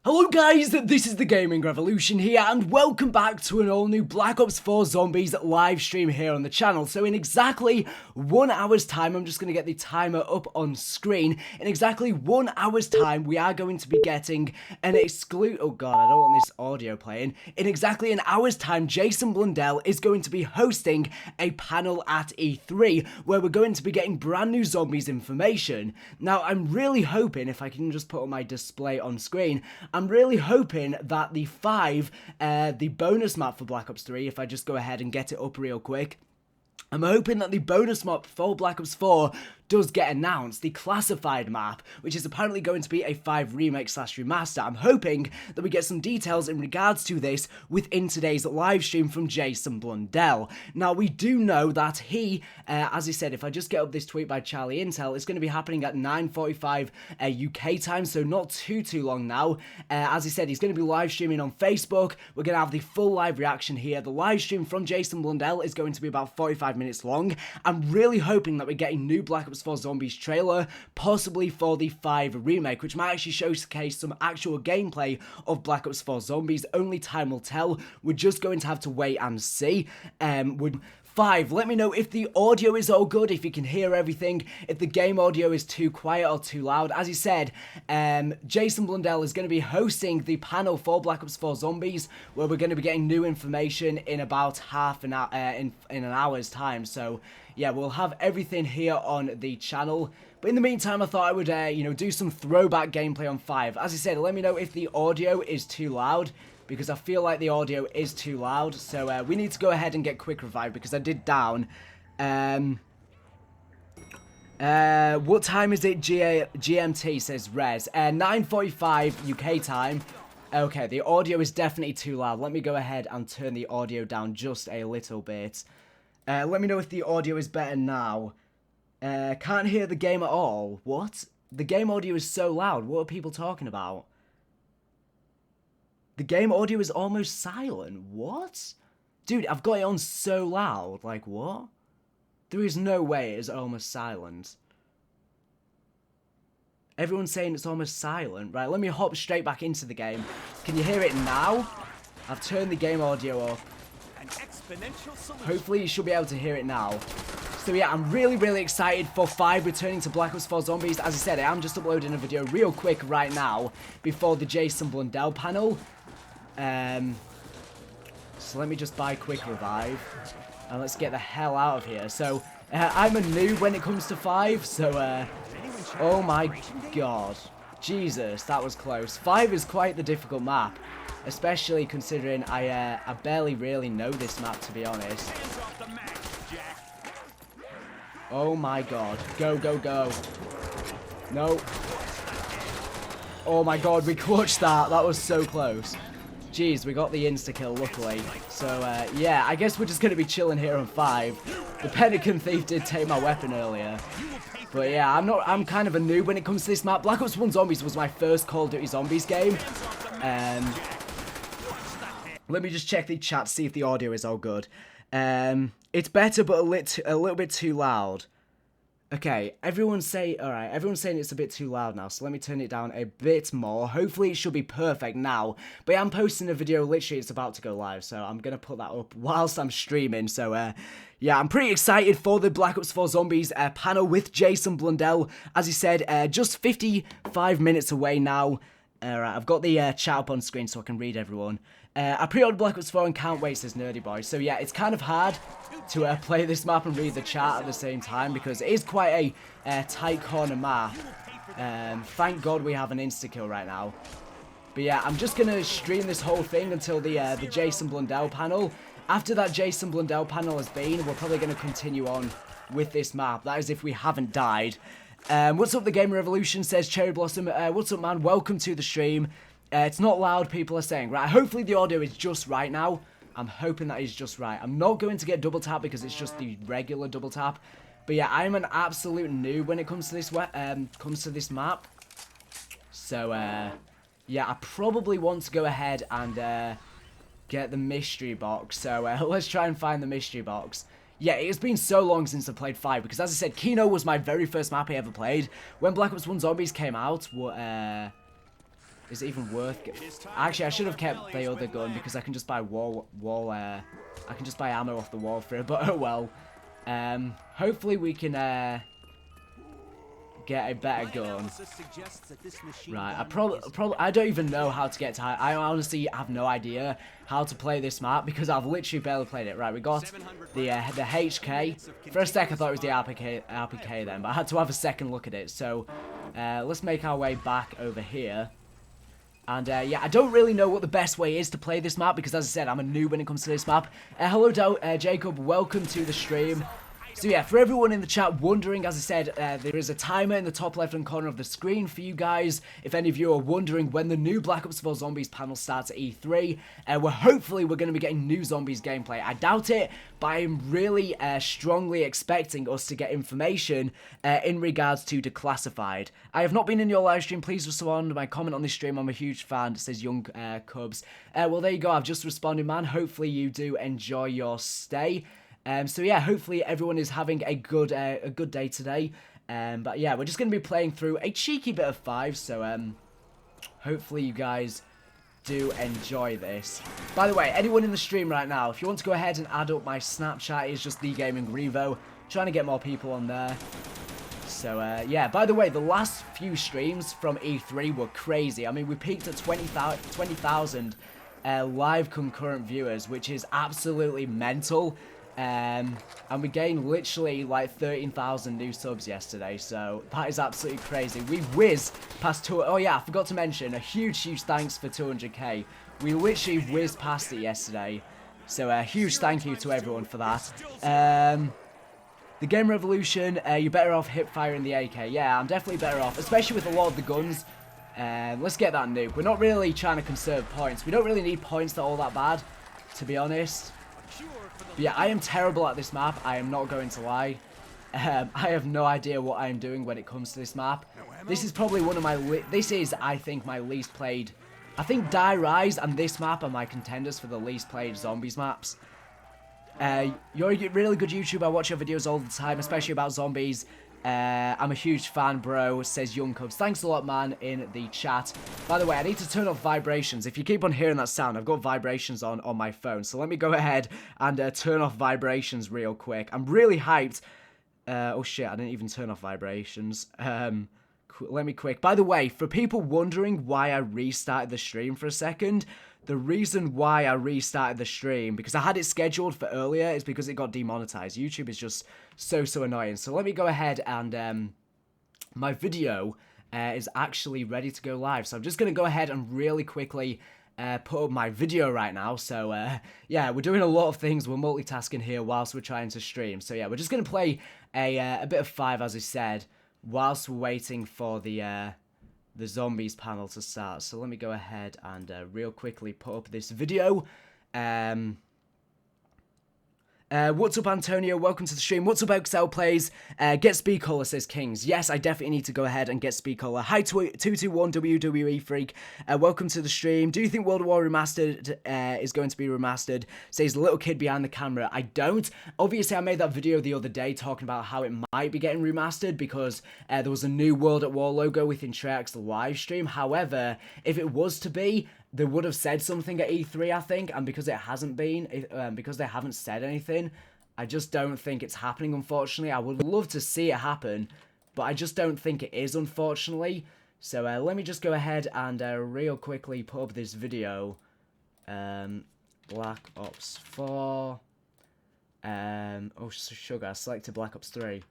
Hello guys, this is the Gaming Revolution here, and welcome back to an all-new Black Ops 4 Zombies live stream here on the channel. So in exactly 1 hour's time, I'm just going to get the timer up on screen. In exactly 1 hour's time, we are going to be getting an oh god, I don't want this audio playing. In exactly an hour's time, Jason Blundell is going to be hosting a panel at E3, where we're going to be getting brand new Zombies information. Now, I'm really hoping, if I can just put on my display on screen, I'm really hoping that the bonus map for Black Ops 3, if I just go ahead and get it up real quick, I'm hoping that the bonus map for Black Ops 4 does get announced, the classified map, which is apparently going to be a 5 remake / remaster. I'm hoping that we get some details in regards to this within today's live stream from Jason Blundell. Now, we do know that he, as he said, if I just get up this tweet by Charlie Intel, it's going to be happening at 9:45 UK time, so not too long now. As he said, he's going to be live streaming on Facebook. We're going to have the full live reaction here. The live stream from Jason Blundell is going to be about 45 minutes long. I'm really hoping that we get a new Black Ops 4 Zombies trailer, possibly for the 5 remake, which might actually showcase some actual gameplay of Black Ops 4 Zombies. Only time will tell. We're just going to have to wait and see. 5, let me know if the audio is all good, if you can hear everything, if the game audio is too quiet or too loud. As he said, Jason Blundell is going to be hosting the panel for Black Ops 4 Zombies, where we're going to be getting new information in about half an hour, in an hour's time. So, yeah, we'll have everything here on the channel. But in the meantime, I thought I would, do some throwback gameplay on 5. As I said, let me know if the audio is too loud, because I feel like the audio is too loud. So we need to go ahead and get quick revive, because I did down. What time is it? GMT says Rez. 9:45 UK time. Okay, the audio is definitely too loud. Let me go ahead and turn the audio down just a little bit. Let me know if the audio is better now. Can't hear the game at all. What? The game audio is so loud. What are people talking about? The game audio is almost silent. What? Dude, I've got it on so loud. Like, what? There is no way it is almost silent. Everyone's saying it's almost silent. Right, let me hop straight back into the game. Can you hear it now? I've turned the game audio up. Hopefully you should be able to hear it now. So yeah, I'm really excited for 5 returning to Black Ops 4 Zombies. As I said, I am just uploading a video real quick right now before the Jason Blundell panel. So let me just buy quick revive and let's get the hell out of here. So I'm a noob when it comes to 5, so oh my god, Jesus, that was close. 5 is quite the difficult map, especially considering I barely really know this map, to be honest. Oh my god, go no. Oh my god, we clutched that was so close. Jeez, we got the insta-kill, luckily. So, yeah, I guess we're just going to be chilling here on 5. The Pelican Thief did take my weapon earlier. But, yeah, I'm kind of a noob when it comes to this map. Black Ops 1 Zombies was my first Call of Duty Zombies game. Let me just check the chat, see if the audio is all good. It's better, but a little bit too loud. Okay, everyone's saying it's a bit too loud now, so let me turn it down a bit more. Hopefully it should be perfect now. But yeah, I'm posting a video, literally it's about to go live, so I'm going to put that up whilst I'm streaming. So yeah, I'm pretty excited for the Black Ops 4 Zombies panel with Jason Blundell. As he said, just 55 minutes away now. Alright, I've got the chat up on screen so I can read everyone. I pre-ordered Black Ops 4 and can't wait, says Nerdy Boy. So yeah, it's kind of hard to play this map and read the chat at the same time, because it is quite a tight corner map. Thank God we have an insta-kill right now. But yeah, I'm just going to stream this whole thing until the Jason Blundell panel. After that Jason Blundell panel has been, we're probably going to continue on with this map. That is if we haven't died. What's up, the Game Revolution, says Cherry Blossom. What's up, man? Welcome to the stream. It's not loud, people are saying. Right, hopefully the audio is just right now. I'm hoping that is just right. I'm not going to get double tap because it's just the regular double tap. But yeah, I'm an absolute noob when it comes to this map. So yeah, I probably want to go ahead and get the mystery box. So let's try and find the mystery box. Yeah, it's been so long since I played 5, because as I said, Kino was my very first map I ever played. When Black Ops 1 Zombies came out, Is it even worth actually, I should have kept the other gun because I can just buy I can just buy ammo off the wall for it, but oh well. Hopefully we can get a better gun. Right, I don't even know how to get to high. I honestly have no idea how to play this map because I've literally barely played it. Right, we got the HK. For a sec I thought it was the RPK then, but I had to have a second look at it. So let's make our way back over here. And yeah, I don't really know what the best way is to play this map because, as I said, I'm a noob when it comes to this map. Hello, Jacob. Welcome to the stream. So yeah, for everyone in the chat wondering, as I said, there is a timer in the top left-hand corner of the screen for you guys. If any of you are wondering when the new Black Ops 4 Zombies panel starts at E3, hopefully we're going to be getting new Zombies gameplay. I doubt it, but I'm really strongly expecting us to get information in regards to Declassified. I have not been in your live stream. Please respond to my comment on this stream. I'm a huge fan, says Young Cubs. Well, there you go. I've just responded, man. Hopefully you do enjoy your stay. So yeah, hopefully everyone is having a good day today. But yeah, we're just going to be playing through a cheeky bit of 5, so hopefully you guys do enjoy this. By the way, anyone in the stream right now, if you want to go ahead and add up my Snapchat, it's just The Gaming Revo. Trying to get more people on there. So yeah, by the way, the last few streams from E3 were crazy. I mean, we peaked at 20,000 live concurrent viewers, which is absolutely mental. And we gained literally like 13,000 new subs yesterday, so that is absolutely crazy. We whizzed past oh yeah, I forgot to mention, a huge thanks for 200k. We literally whizzed past it yesterday, so a huge thank you to everyone for that. The Game Revolution, you're better off hip firing the AK. Yeah, I'm definitely better off, especially with a lot of the guns. Let's get that nuke. We're not really trying to conserve points. We don't really need points that all that bad, to be honest. But yeah, I am terrible at this map. I am not going to lie. I have no idea what I am doing when it comes to this map. This is probably one of my... This is, I think, my least played... I think Die Rise and this map are my contenders for the least played Zombies maps. You're a really good YouTuber. I watch your videos all the time, especially about zombies. I'm a huge fan, bro, says Young Cubs. Thanks a lot, man, in the chat. By the way, I need to turn off vibrations. If you keep on hearing that sound, I've got vibrations on my phone. So let me go ahead and turn off vibrations real quick. I'm really hyped. Oh, shit, I didn't even turn off vibrations. Let me quick. By the way, for people wondering why I restarted the stream for a second... The reason why I restarted the stream, because I had it scheduled for earlier, is because it got demonetized. YouTube is just so annoying. So let me go ahead and my video is actually ready to go live. So I'm just going to go ahead and really quickly put up my video right now. So yeah, we're doing a lot of things. We're multitasking here whilst we're trying to stream. So yeah, we're just going to play a bit of 5, as I said, whilst we're waiting for the Zombies panel to start. So let me go ahead and real quickly put up this video. What's up, Antonio? Welcome to the stream. What's up, Excel Plays? Get Speed Caller, says Kings. Yes, I definitely need to go ahead and get Speed Caller. Hi, 221 WWE Freak. Welcome to the stream. Do you think World War Remastered is going to be remastered? Says the little kid behind the camera. I don't. Obviously, I made that video the other day talking about how it might be getting remastered because there was a new World at War logo within Treyarch's live stream. However, if it was to be, they would have said something at E3, I think, and because it hasn't been, because they haven't said anything, I just don't think it's happening, unfortunately. I would love to see it happen, but I just don't think it is, unfortunately. So let me just go ahead and real quickly put up this video. Black Ops 4. Oh, sugar, I selected Black Ops 3.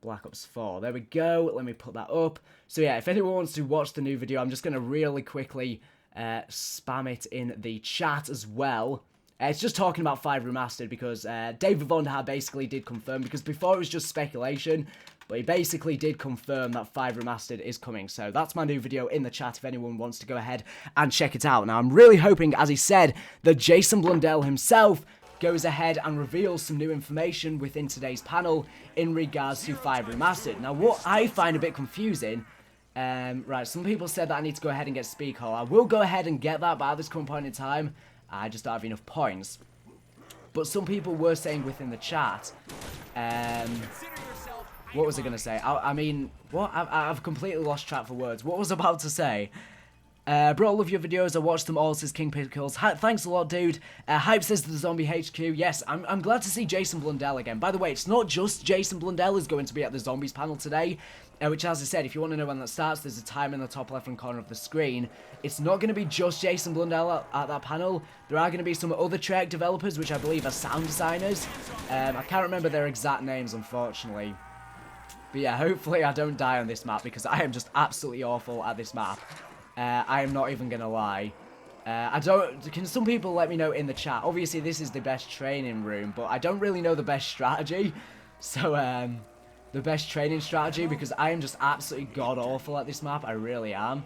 Black Ops 4. There we go. Let me put that up. So yeah, if anyone wants to watch the new video, I'm just going to really quickly... spam it in the chat as well. It's just talking about 5 Remastered because David Vonderhaar basically did confirm, because before it was just speculation, but he basically did confirm that 5 Remastered is coming. So that's my new video in the chat if anyone wants to go ahead and check it out. Now I'm really hoping, as he said, that Jason Blundell himself goes ahead and reveals some new information within today's panel in regards to 5 Remastered. Now what I find a bit confusing, right, some people said that I need to go ahead and get Speed Call. I will go ahead and get that, but at this current point in time, I just don't have enough points. But some people were saying within the chat, what was I going to say? I mean, what? I've completely lost track for words. What was I about to say? Bro, I love your videos. I watched them all, says King Pickles. Thanks a lot, dude. Hype says the Zombie HQ. Yes, I'm glad to see Jason Blundell again. By the way, it's not just Jason Blundell is going to be at the Zombies panel today. Which, as I said, if you want to know when that starts, there's a time in the top left-hand corner of the screen. It's not going to be just Jason Blundell at that panel. There are going to be some other Treyarch developers, which I believe are sound designers. I can't remember their exact names, unfortunately. But yeah, hopefully I don't die on this map, because I am just absolutely awful at this map. I am not even going to lie. Can some people let me know in the chat? Obviously, this is the best training room, but I don't really know the best strategy. So, the best training strategy, because I am just absolutely god-awful at this map. I really am.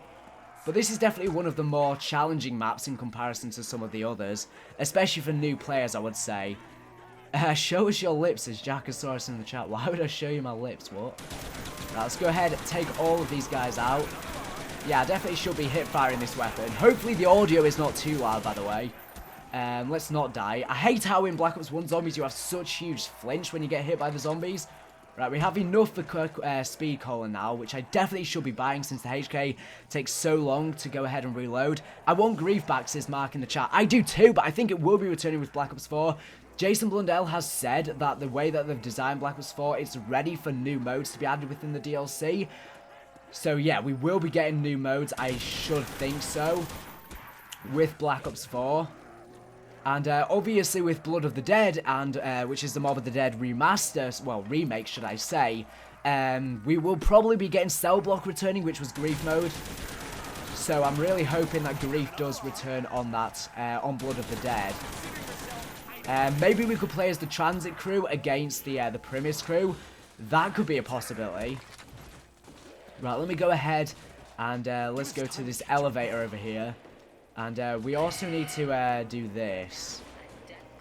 But this is definitely one of the more challenging maps in comparison to some of the others, especially for new players, I would say. Show us your lips, says Jackosaurus in the chat. Why would I show you my lips? What? Right, let's go ahead and take all of these guys out. Yeah, I definitely should be hip-firing this weapon. Hopefully the audio is not too loud, by the way. Let's not die. I hate how in Black Ops 1 Zombies you have such huge flinch when you get hit by the zombies. Right, we have enough for speed cola now, which I definitely should be buying since the HK takes so long to go ahead and reload. I want Grief back, says Mark in the chat. I do too, but I think it will be returning with Black Ops 4. Jason Blundell has said that the way that they've designed Black Ops 4, it's ready for new modes to be added within the DLC. So yeah, we will be getting new modes, I should think so, with Black Ops 4. And obviously with Blood of the Dead, and which is the Mob of the Dead remaster, well, remake should I say, we will probably be getting Cell Block returning, which was Grief mode. So I'm really hoping that Grief does return on that, on Blood of the Dead. Maybe we could play as the Transit crew against the Primus crew. That could be a possibility. Right, let me go ahead and let's go to this elevator over here. And we also need to do this.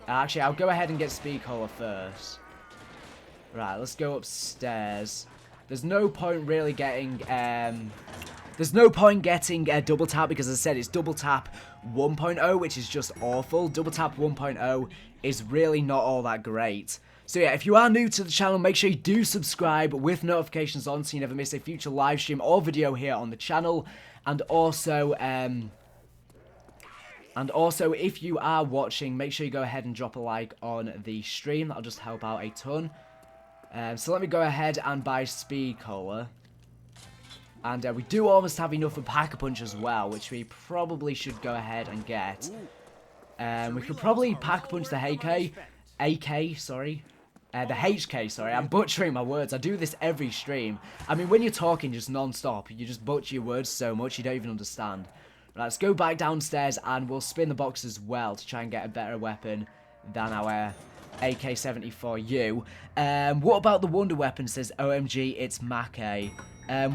Actually, I'll go ahead and get Speed Cola first. Right, let's go upstairs. There's no point really getting... there's no point getting Double Tap because, as I said, it's Double Tap 1.0, which is just awful. Double Tap 1.0 is really not all that great. So yeah, if you are new to the channel, make sure you do subscribe with notifications on so you never miss a future live stream or video here on the channel. And also, if you are watching, make sure you go ahead and drop a like on the stream. That'll just help out a ton. So let me go ahead and buy Speed Cola. And we do almost have enough for Pack-a-Punch as well, which we probably should go ahead and get. We could probably Pack-a-Punch the AK, sorry. The HK, sorry. I'm butchering my words. I do this every stream. I mean, when you're talking just non-stop, you just butcher your words so much you don't even understand. Right, let's go back downstairs and we'll spin the box as well to try and get a better weapon than our AK-74U. What about the wonder weapon, says OMG, it's Mackay.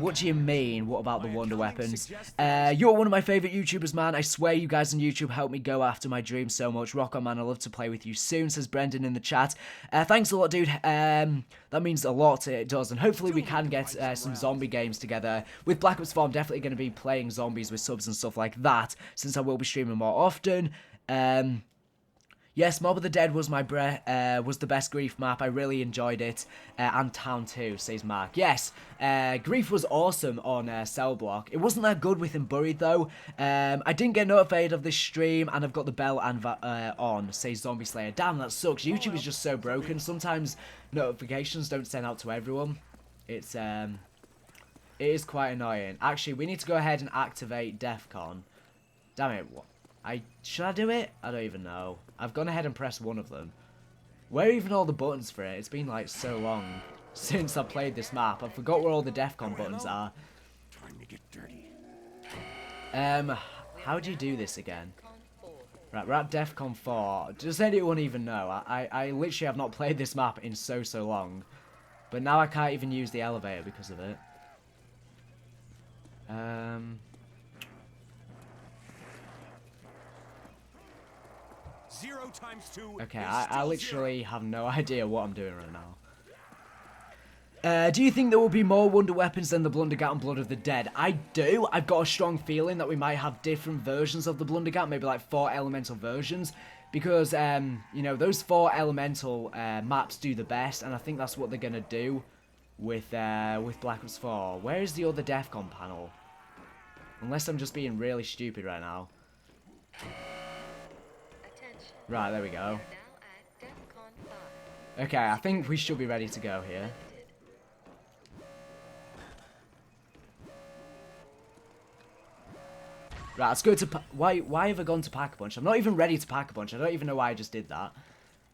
What do you mean, what about the wonder weapons? You're one of my favourite YouTubers, man. I swear you guys on YouTube help me go after my dreams so much. Rock on, man. I'd love to play with you soon, says Brendan in the chat. Thanks a lot, dude. That means a lot, it does. And hopefully we can get some zombie games together. With Black Ops 4, I'm definitely going to be playing zombies with subs and stuff like that, since I will be streaming more often. Yes, Mob of the Dead was was the best Grief map. I really enjoyed it. And Town 2, says Mark. Yes, Grief was awesome on Cell Block. It wasn't that good with him buried, though. I didn't get notified of this stream, and I've got the bell and on, says Zombie Slayer. Damn, that sucks. YouTube is just so broken. Sometimes notifications don't send out to everyone. It is quite annoying. Actually, we need to go ahead and activate DEFCON. Damn it, what? Should I do it? I don't even know. I've gone ahead and pressed one of them. Where are even all the buttons for it? It's been like so long since I played this map. I forgot where all the DEFCON buttons are. Time to get dirty. How do you do this again? Right, we're at DEFCON 4. Does anyone even know? I literally have not played this map in so long. But now I can't even use the elevator because of it. Okay, I literally have no idea what I'm doing right now. Do you think there will be more wonder weapons than the Blundergat and Blood of the Dead? I do. I've got a strong feeling that we might have different versions of the Blundergat, maybe like 4 elemental versions. Because, you know, those 4 elemental maps do the best, and I think that's what they're going to do with Black Ops 4. Where is the other DEFCON panel? Unless I'm just being really stupid right now. Right, there we go. Okay, I think we should be ready to go here. Right, let's go to... Why have I gone to Pack-a-Punch? I'm not even ready to Pack-a-Punch. I don't even know why I just did that.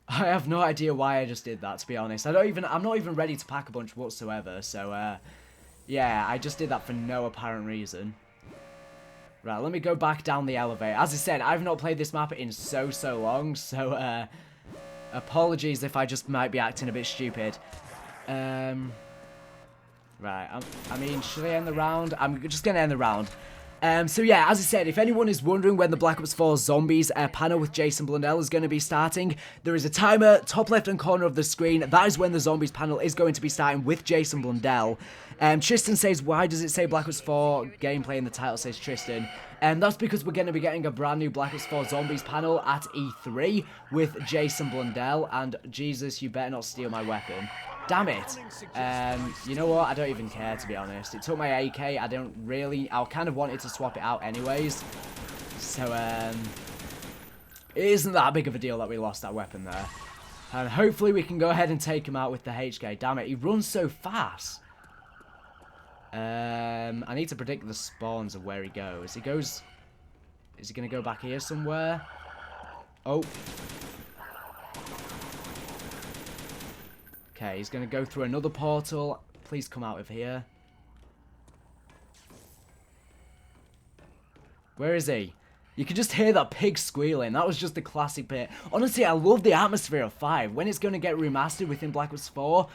I have no idea why I just did that, to be honest. I'm not even ready to Pack-a-Punch whatsoever. So, yeah, I just did that for no apparent reason. Right, let me go back down the elevator. As I said, I've not played this map in so long. So, apologies if I just might be acting a bit stupid. Right, I mean, should I end the round? I'm just going to end the round. So yeah, as I said, if anyone is wondering when the Black Ops 4 Zombies panel with Jason Blundell is going to be starting, there is a timer, top left-hand corner of the screen. That is when the Zombies panel is going to be starting with Jason Blundell. Tristan says, why does it say Black Ops 4 gameplay in the title, says Tristan. That's because we're going to be getting a brand new Black Ops 4 Zombies panel at E3 with Jason Blundell. And Jesus, you better not steal my weapon. Damn it. You know what? I don't even care, to be honest. It took my AK. I kind of wanted to swap it out anyways. So, it isn't that big of a deal that we lost that weapon there. And hopefully we can go ahead and take him out with the HK. Damn it, he runs so fast. I need to predict the spawns of where he goes. Is he going to go back here somewhere? Oh. Okay, he's going to go through another portal. Please come out of here. Where is he? You can just hear that pig squealing. That was just the classic bit. Honestly, I love the atmosphere of 5. When it's going to get remastered within Black Ops 4,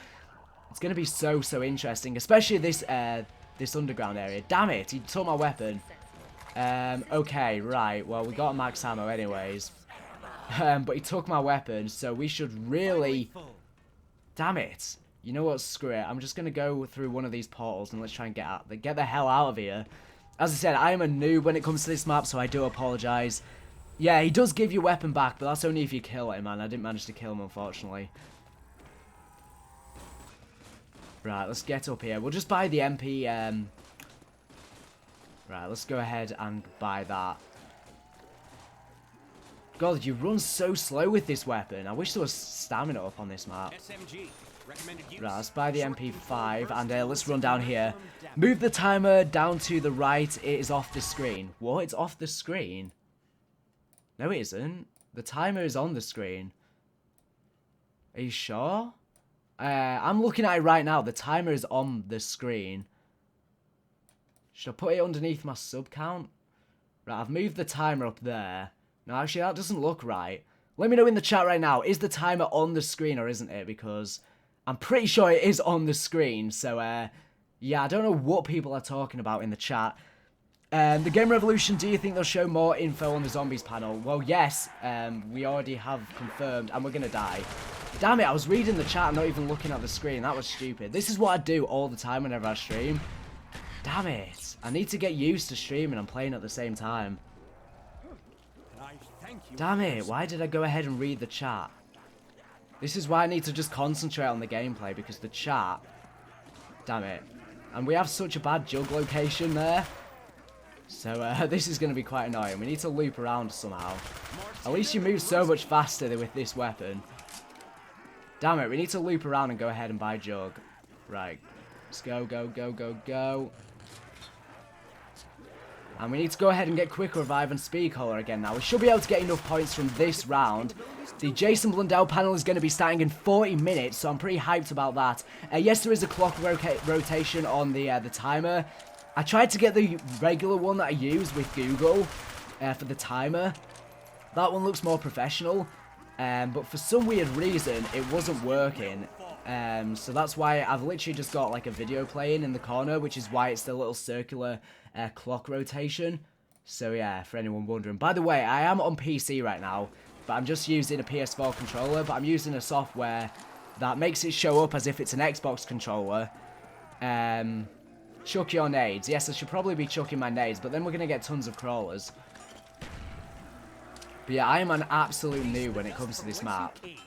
it's going to be so interesting. Especially this this underground area. Damn it, he took my weapon. Okay, right. Well, we got a max ammo anyways. But he took my weapon, so we should really... Damn it. You know what? Screw it. I'm just going to go through one of these portals and let's try and get the hell out of here. As I said, I am a noob when it comes to this map, so I do apologise. Yeah, he does give your weapon back, but that's only if you kill him, man. I didn't manage to kill him, unfortunately. Right, let's get up here. We'll just buy the MP. Right, let's go ahead and buy that. God, you run so slow with this weapon. I wish there was stamina up on this map. Right, let's buy the MP5 and let's run down here. Move the timer down to the right. It is off the screen. What? It's off the screen? No, it isn't. The timer is on the screen. Are you sure? I'm looking at it right now. The timer is on the screen. Should I put it underneath my sub count? Right, I've moved the timer up there. No, actually, that doesn't look right. Let me know in the chat right now. Is the timer on the screen or isn't it? Because I'm pretty sure it is on the screen. So, yeah, I don't know what people are talking about in the chat. The Game Revolution, do you think they'll show more info on the Zombies panel? Well, yes. We already have confirmed, and we're going to die. Damn it, I was reading the chat and not even looking at the screen. That was stupid. This is what I do all the time whenever I stream. Damn it. I need to get used to streaming and playing at the same time. Damn it, why did I go ahead and read the chat? This is why I need to just concentrate on the gameplay, because the chat... Damn it. And we have such a bad jug location there. So, this is going to be quite annoying. We need to loop around somehow. At least you move so much faster with this weapon. Damn it, we need to loop around and go ahead and buy jug. Right. Let's go, go, go, go, go. And we need to go ahead and get Quick Revive and Speed Collar again now. We should be able to get enough points from this round. The Jason Blundell panel is going to be starting in 40 minutes, so I'm pretty hyped about that. Yes, there is a clock rotation on the timer. I tried to get the regular one that I use with Google for the timer. That one looks more professional, but for some weird reason, it wasn't working. So that's why I've literally just got like a video playing in the corner, which is why it's the little circular clock rotation. So yeah, for anyone wondering. By the way, I am on PC right now, but I'm just using a PS4 controller, but I'm using a software that makes it show up as if it's an Xbox controller. Chuck your nades. Yes, I should probably be chucking my nades, but then we're going to get tons of crawlers. But yeah, I am an absolute noob when it comes to this map. We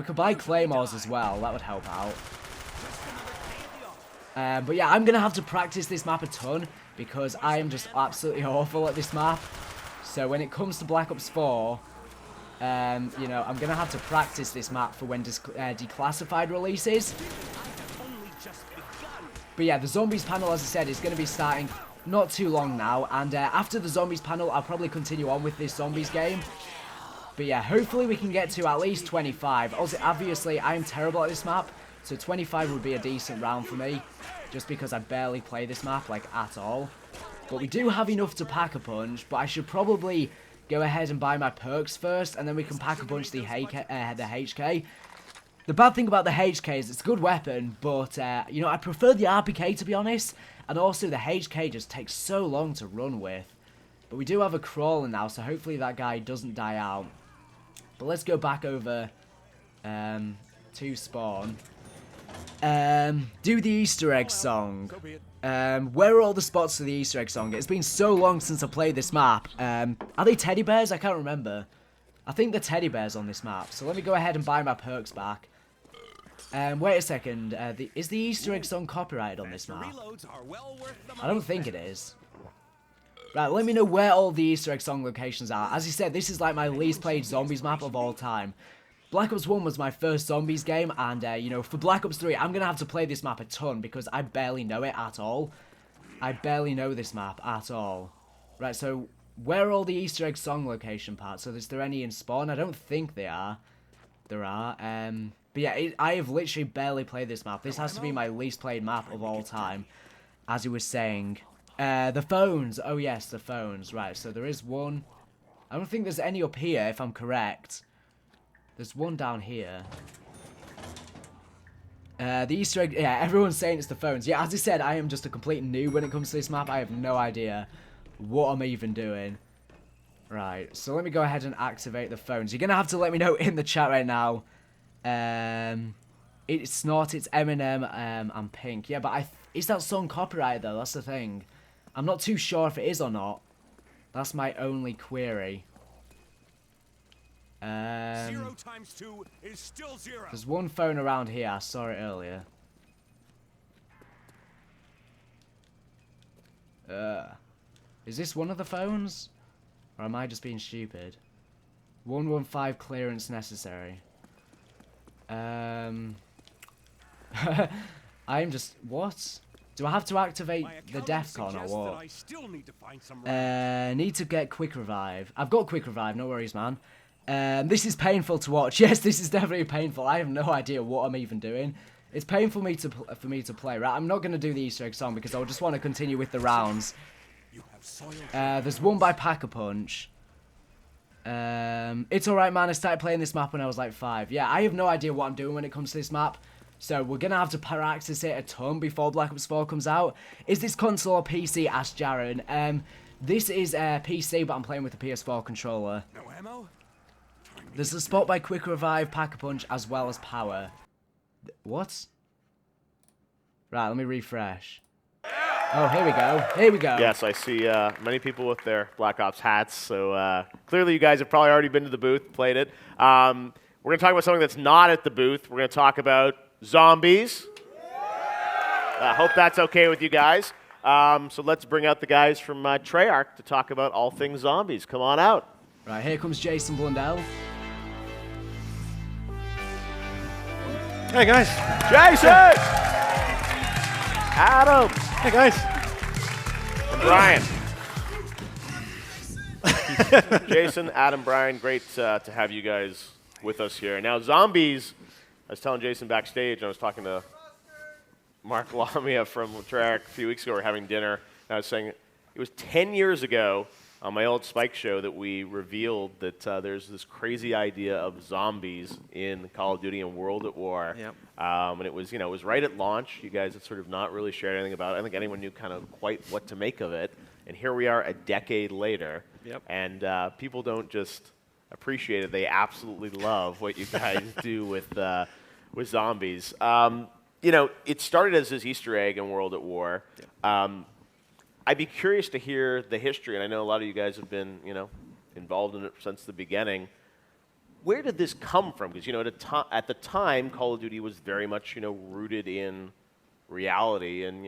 could buy claymores as well. That would help out. But yeah, I'm going to have to practice this map a ton, because I am just absolutely awful at this map. So when it comes to Black Ops 4, you know, I'm going to have to practice this map for when Declassified releases. But yeah, the Zombies panel, as I said, is going to be starting not too long now. And after the Zombies panel, I'll probably continue on with this Zombies game. But yeah, hopefully we can get to at least 25. Also, obviously, I'm terrible at this map. So 25 would be a decent round for me. Just because I barely play this map, like, at all. But we do have enough to pack a punch. But I should probably go ahead and buy my perks first. And then we can pack a punch the HK. The bad thing about the HK is it's a good weapon. But, you know, I prefer the RPK, to be honest. And also, the HK just takes so long to run with. But we do have a crawler now. So hopefully that guy doesn't die out. But let's go back over to spawn. Do the Easter egg song. Where are all the spots for the Easter egg song? It's been so long since I played this map. Are they teddy bears? I can't remember. I think they're teddy bears on this map. So let me go ahead and buy my perks back. Wait a second. Is the Easter egg song copyrighted on this map? I don't think it is. Right, let me know where all the Easter egg song locations are. As you said, this is like my least played Zombies map of all time. Black Ops 1 was my first Zombies game, and, you know, for Black Ops 3, I'm going to have to play this map a ton, because I barely know it at all. I barely know this map at all. Right, so, where are all the Easter egg song location parts? So, is there any in spawn? I don't think there are. There are. But yeah, I have literally barely played this map. This has to be my least played map of all time, as he was saying. The phones. Oh, yes, the phones. Right, so there is one. I don't think there's any up here, if I'm correct. There's one down here. The Easter egg... Yeah, everyone's saying it's the phones. Yeah, as I said, I am just a complete noob when it comes to this map. I have no idea what I'm even doing. Right, so let me go ahead and activate the phones. You're going to have to let me know in the chat right now. It's not. It's Eminem and Pink. Yeah, but is that song copyrighted, though? That's the thing. I'm not too sure if it is or not. That's my only query. 0 times 2 is still 0. There's one phone around here. I saw it earlier. Is this one of the phones? Or am I just being stupid? 115 clearance necessary. I'm just... What? Do I have to activate the DEFCON or what? Need to get quick revive. I've got quick revive, no worries, man. This is painful to watch. Yes, this is definitely painful. I have no idea what I'm even doing. It's painful for me to play, right? I'm not going to do the Easter egg song because I just want to continue with the rounds. There's one by Pack-a-Punch. It's alright, man. I started playing this map when I was like 5. Yeah, I have no idea what I'm doing when it comes to this map. So we're going to have to practice it a ton before Black Ops 4 comes out. Is this console or PC? Asked Jaren. This is PC, but I'm playing with a PS4 controller. No ammo? There's a spot by Quick Revive, Pack-a-Punch, as well as Power. What? Right, let me refresh. Oh, here we go. Here we go. Yes, I see many people with their Black Ops hats. So clearly you guys have probably already been to the booth, played it. We're going to talk about something that's not at the booth. We're going to talk about zombies. I hope that's okay with you guys. So let's bring out the guys from Treyarch to talk about all things zombies. Come on out. Right, here comes Jason Blundell. Hey guys. Jason! Adam! Hey guys. And Brian. Jason, Adam, Brian, great to have you guys with us here. Now, zombies, I was telling Jason backstage, I was talking to Mark Lamia from Treyarch a few weeks ago. We were having dinner, and I was saying it was 10 years ago on my old Spike show that we revealed that there's this crazy idea of zombies in Call of Duty and World at War. Yep. And it was, it was right at launch. You guys had sort of not really shared anything about it. I don't think anyone knew kind of quite what to make of it. And here we are a decade later. Yep. And people don't just appreciate it. They absolutely love what you guys do with zombies. It started as this Easter egg in World at War. Yep. I'd be curious to hear the history, and I know a lot of you guys have been, involved in it since the beginning. Where did this come from? Because, at the time, Call of Duty was very much, rooted in reality and,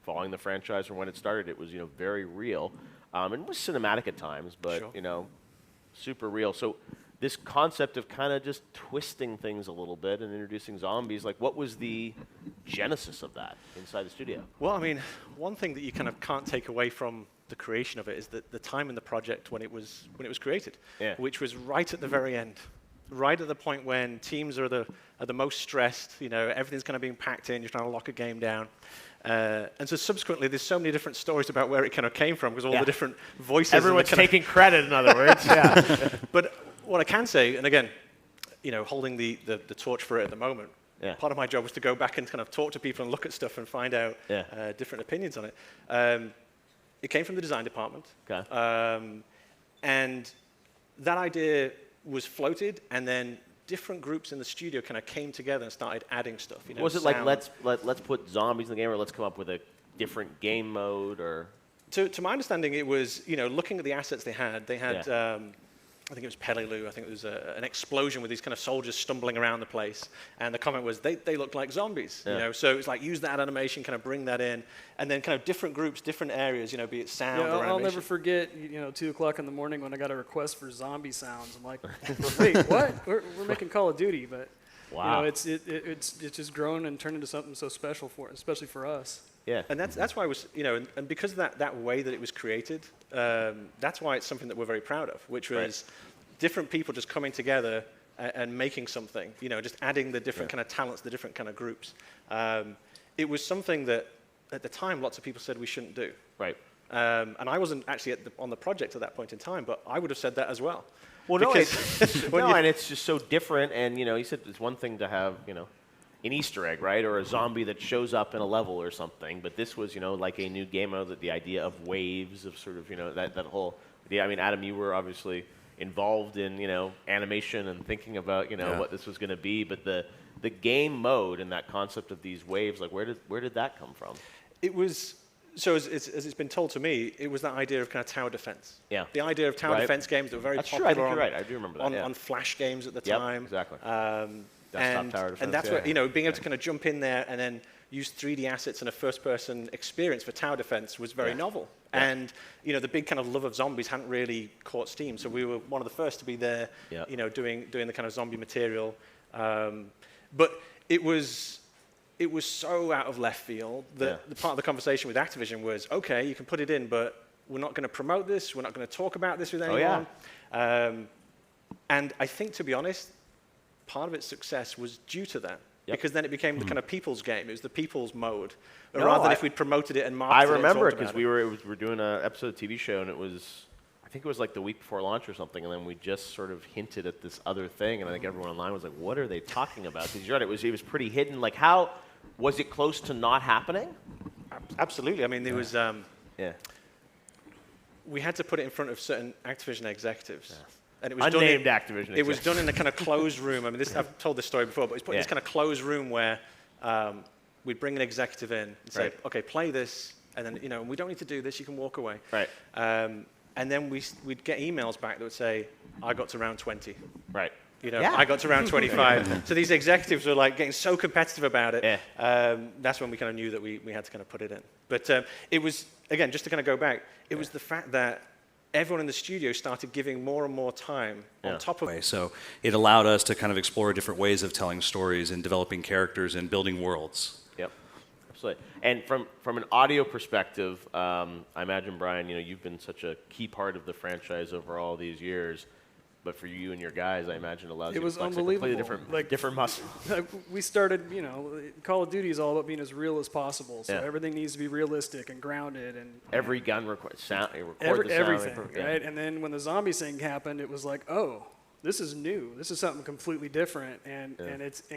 following the franchise from when it started, it was very real, and it was cinematic at times, but super real. So this concept of kind of just twisting things a little bit and introducing zombies, like what was the genesis of that inside the studio? Well, I mean, one thing that you kind of can't take away from the creation of it is that the time in the project when it was created, which was right at the very end, right at the point when teams are the most stressed. Everything's kind of being packed in. You're trying to lock a game down. And so subsequently, there's so many different stories about where it kind of came from because all the different voices. Everyone's taking credit, in other words. But what I can say, and again, holding the torch for it at the moment, part of my job was to go back and kind of talk to people and look at stuff and find out different opinions on it. It came from the design department. Okay. And that idea was floated, and then different groups in the studio kind of came together and started adding stuff. Was it like let's put zombies in the game, or let's come up with a different game mode, or? To my understanding, it was looking at the assets they had. They had I think it was Peleliu. I think it was an explosion with these kind of soldiers stumbling around the place, and the comment was they look like zombies. So it's like use that animation, kind of bring that in, and then kind of different groups, different areas. Be it sound or animation. I'll never forget. 2 o'clock in the morning when I got a request for zombie sounds. I'm like, wait, what? We're making Call of Duty, but it's just grown and turned into something so special especially for us. Yeah, and that's why it was, and because of that way that it was created, that's why it's something that we're very proud of, which was different people just coming together and making something, just adding the different kind of talents, the different kind of groups. It was something that at the time lots of people said we shouldn't do. Right. And I wasn't actually on the project at that point in time, but I would have said that as well. Well, no, and it's just so different, and you said it's one thing to have an Easter egg, right, or a zombie that shows up in a level or something. But this was, like a new game mode, that the idea of waves of sort of, that whole idea. I mean, Adam, you were obviously involved in, animation and thinking about, what this was going to be. But the game mode and that concept of these waves, like where did that come from? It was. So as it's been told to me, it was that idea of kind of tower defense. Yeah. The idea of tower defense games that were very popular. That's true. I think you're right. I do remember that. On Flash games at the Yep, time. Exactly. And tower defense, that's where, being able to kind of jump in there and then use 3D assets and a first-person experience for tower defense was very novel. And, the big kind of love of zombies hadn't really caught steam. So we were one of the first to be there, doing the kind of zombie material. But it was so out of left field that the part of the conversation with Activision was, okay, you can put it in, but we're not going to promote this. We're not going to talk about this with anyone. And I think, to be honest, part of its success was due to that. Because then it became the kind of people's game. It was the people's mode. Rather than if we'd promoted it and marketed it. I remember it because we were doing an episode of TV show, and I think it was like the week before launch or something, and then we just sort of hinted at this other thing, and I think everyone online was like, what are they talking about? Because you're right, it was pretty hidden. Like, how was it close to not happening? Absolutely. I mean, there was... we had to put it in front of certain Activision executives. And it was unnamed Activision. It was done in a kind of closed room. I mean, I've told this story before, but it's put in this kind of closed room where we'd bring an executive in and say, okay, play this, and then, we don't need to do this, you can walk away. Right. And then we'd get emails back that would say, I got to round 20. Right. I got to round 25. So these executives were like getting so competitive about it. That's when we kind of knew that we had to kind of put it in. But it was, again, just to kind of go back, it was the fact that everyone in the studio started giving more and more time on top of it. So it allowed us to kind of explore different ways of telling stories and developing characters and building worlds. Yep, absolutely. And from an audio perspective, I imagine, Brian, you've been such a key part of the franchise over all these years. But for you and your guys, I imagine it allows you to flex a completely different muscle. We started, Call of Duty is all about being as real as possible. So everything needs to be realistic and grounded. And every gun records sound. Everything, right? And then when the zombie thing happened, it was like, oh, this is new. This is something completely different. And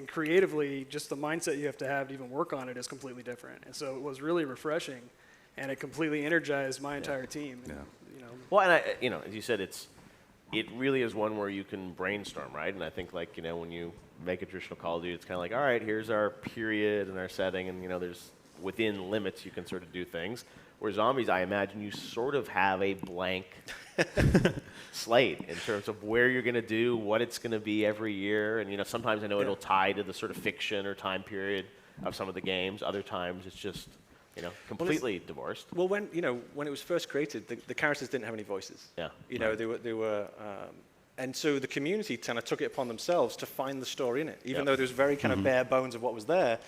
creatively, just the mindset you have to even work on it is completely different. And so it was really refreshing, and it completely energized my entire team. And, Well, and as you said, it really is one where you can brainstorm, right? And I think, when you make a traditional Call of Duty, it's kind of like, all right, here's our period and our setting, and, there's within limits you can sort of do things. Where zombies, I imagine you sort of have a blank slate in terms of where you're going to do, what it's going to be every year. And, sometimes I know it'll tie to the sort of fiction or time period of some of the games. Other times it's just completely divorced. Well, when it was first created, the characters didn't have any voices. Yeah. They were, and so the community kind of took it upon themselves to find the story in it, even though there was very kind of bare bones of what was there.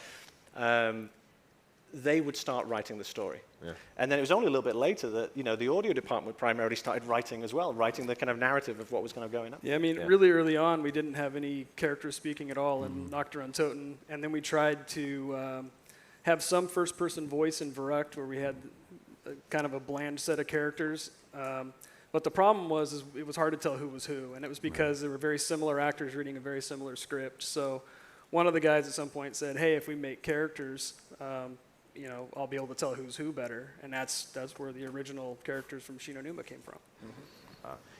They would start writing the story. Yeah. And then it was only a little bit later that, the audio department primarily started writing as well, writing the kind of narrative of what was kind of going on. Yeah, I mean, really early on, we didn't have any characters speaking at all in Nocturne Toten, and then we tried to have some first-person voice in Verrückt, where we had kind of a bland set of characters. But the problem was it was hard to tell who was who, and it was because there were very similar actors reading a very similar script. So one of the guys at some point said, hey, if we make characters, I'll be able to tell who's who better, and that's where the original characters from Shi no Numa came from.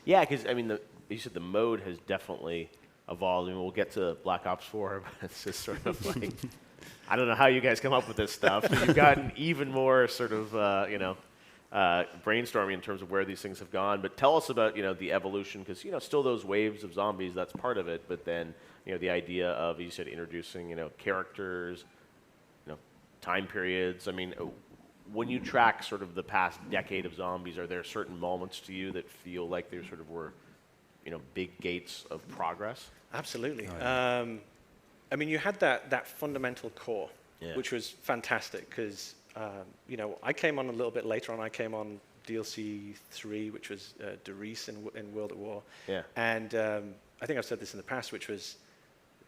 Yeah, because you said the mode has definitely evolved, and we'll get to Black Ops 4, but it's just sort of like, I don't know how you guys come up with this stuff. You've gotten even more sort of, brainstorming in terms of where these things have gone. But tell us about, the evolution, because, still those waves of zombies, that's part of it. But then, the idea of, you said, introducing, characters, time periods. I mean, when you track sort of the past decade of zombies, are there certain moments to you that feel like there sort of were, big gates of progress? Absolutely. Oh, yeah. I mean, you had that fundamental core, which was fantastic because, I came on a little bit later on. I came on DLC 3, which was Der Riese in World at War. Yeah. And I think I've said this in the past, which was,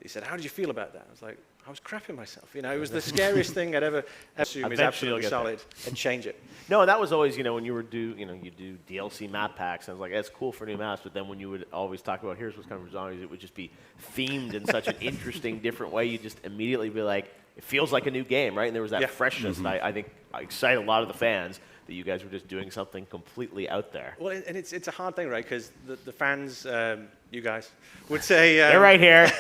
he said, how did you feel about that? I was like, I was crapping myself. It was the scariest thing I'd ever assume is absolutely solid and change it. No, that was always, when you were you do DLC map packs, and I was like, that's cool for new maps, but then when you would always talk about, here's what's coming for zombies, it would just be themed in such an interesting, different way. You'd just immediately be like, it feels like a new game, right? And there was that freshness that I think excited a lot of the fans, that you guys were just doing something completely out there. Well, and it's a hard thing, right? Because the fans, you guys, would say... they're right here.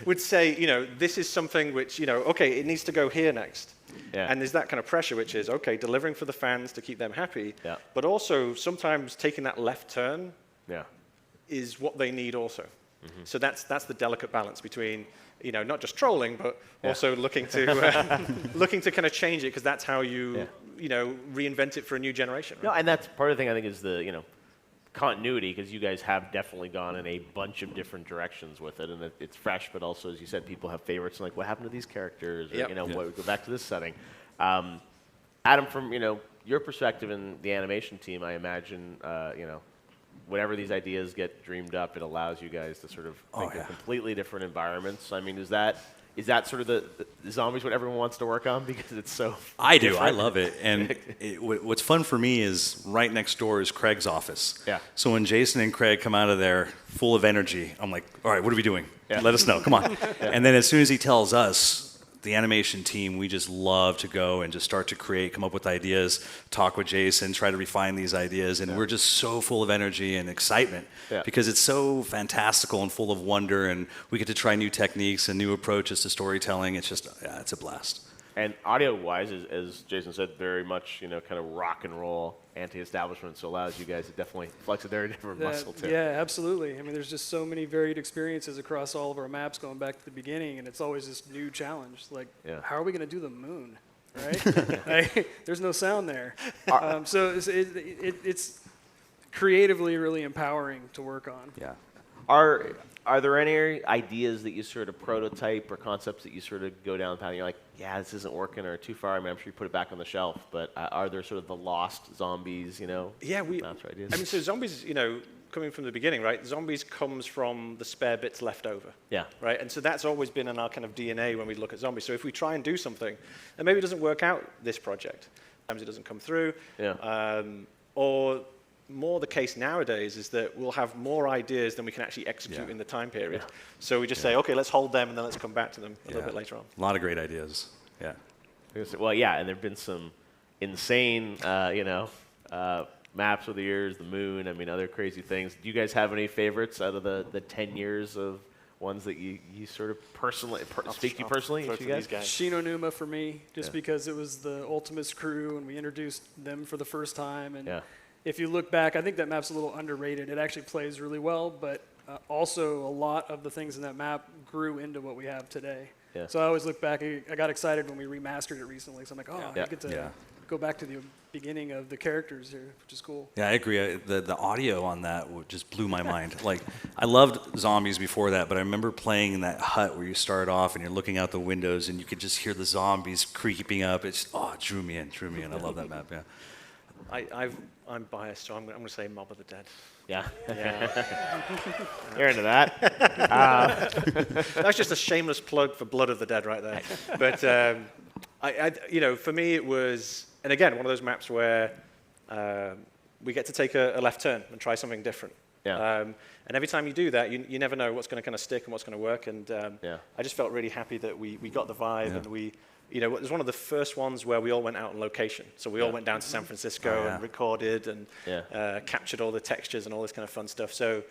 would say, this is something which, okay, it needs to go here next. Yeah. And there's that kind of pressure, which is, okay, delivering for the fans to keep them happy, but also sometimes taking that left turn is what they need also. Mm-hmm. So that's the delicate balance between, not just trolling, but also looking to kind of change it, because that's how you, reinvent it for a new generation. Right? No, and that's part of the thing, I think, is the, continuity, because you guys have definitely gone in a bunch of different directions with it, and it's fresh, but also, as you said, people have favorites, and like, what happened to these characters, or, what, go back to this setting. Adam, from, your perspective in the animation team, I imagine, whenever these ideas get dreamed up, it allows you guys to sort of think of completely different environments. I mean, is that sort of the zombies what everyone wants to work on, because it's so I do. I love it. And what's fun for me is right next door is Craig's office. Yeah. So when Jason and Craig come out of there full of energy, I'm like, all right, what are we doing? Yeah. Let us know. Come on. And then as soon as he tells us, the animation team, we just love to go and just start to create, come up with ideas, talk with Jason, try to refine these ideas, and we're just so full of energy and excitement because it's so fantastical and full of wonder, and we get to try new techniques and new approaches to storytelling. It's just, it's a blast. And audio-wise, as Jason said, very much, kind of rock and roll, anti-establishment, so allows you guys to definitely flex a very different muscle too. Yeah, absolutely. I mean, there's just so many varied experiences across all of our maps going back to the beginning, and it's always this new challenge. Like, how are we going to do the moon, right? There's no sound there. So it's creatively really empowering to work on. Yeah. Are there any ideas that you sort of prototype or concepts that you sort of go down the path and you're like, yeah, this isn't working, or too far? I mean, I'm sure you put it back on the shelf, but are there sort of the lost zombies, Yeah, maps or ideas? I mean, so zombies, coming from the beginning, right? Zombies comes from the spare bits left over. Yeah. Right? And so that's always been in our kind of DNA when we look at zombies. So if we try and do something, and maybe it doesn't work out this project, sometimes it doesn't come through, or more the case nowadays is that we'll have more ideas than we can actually execute in the time period. So we just say, okay, let's hold them and then let's come back to them a little bit later on. A lot of great ideas. Yeah. Well, yeah, and there have been some insane, maps over the years, the moon, I mean, other crazy things. Do you guys have any favorites out of the 10 years of ones that you sort of personally, speak to you personally? You guys? Shi no Numa for me, just because it was the Ultimus crew and we introduced them for the first time. And if you look back, I think that map's a little underrated. It actually plays really well, but also a lot of the things in that map grew into what we have today. Yeah. So I always look back. I got excited when we remastered it recently. So I'm like, oh, I get to go back to the beginning of the characters here, which is cool. Yeah, I agree. The audio on that just blew my mind. Like, I loved Zombies before that, but I remember playing in that hut where you start off and you're looking out the windows and you could just hear the zombies creeping up. It drew me in. I love that map. Yeah. I'm biased, so I'm going to say Mob of the Dead. Yeah. Yeah. You're into that. That's just a shameless plug for Blood of the Dead right there. But for me it was, and again, one of those maps where we get to take a left turn and try something different. Yeah. And every time you do that, you never know what's going to kind of stick and what's going to work. And I just felt really happy that we got the vibe, and it was one of the first ones where we all went out on location. So we all went down to San Francisco and recorded and captured all the textures and all this kind of fun stuff. So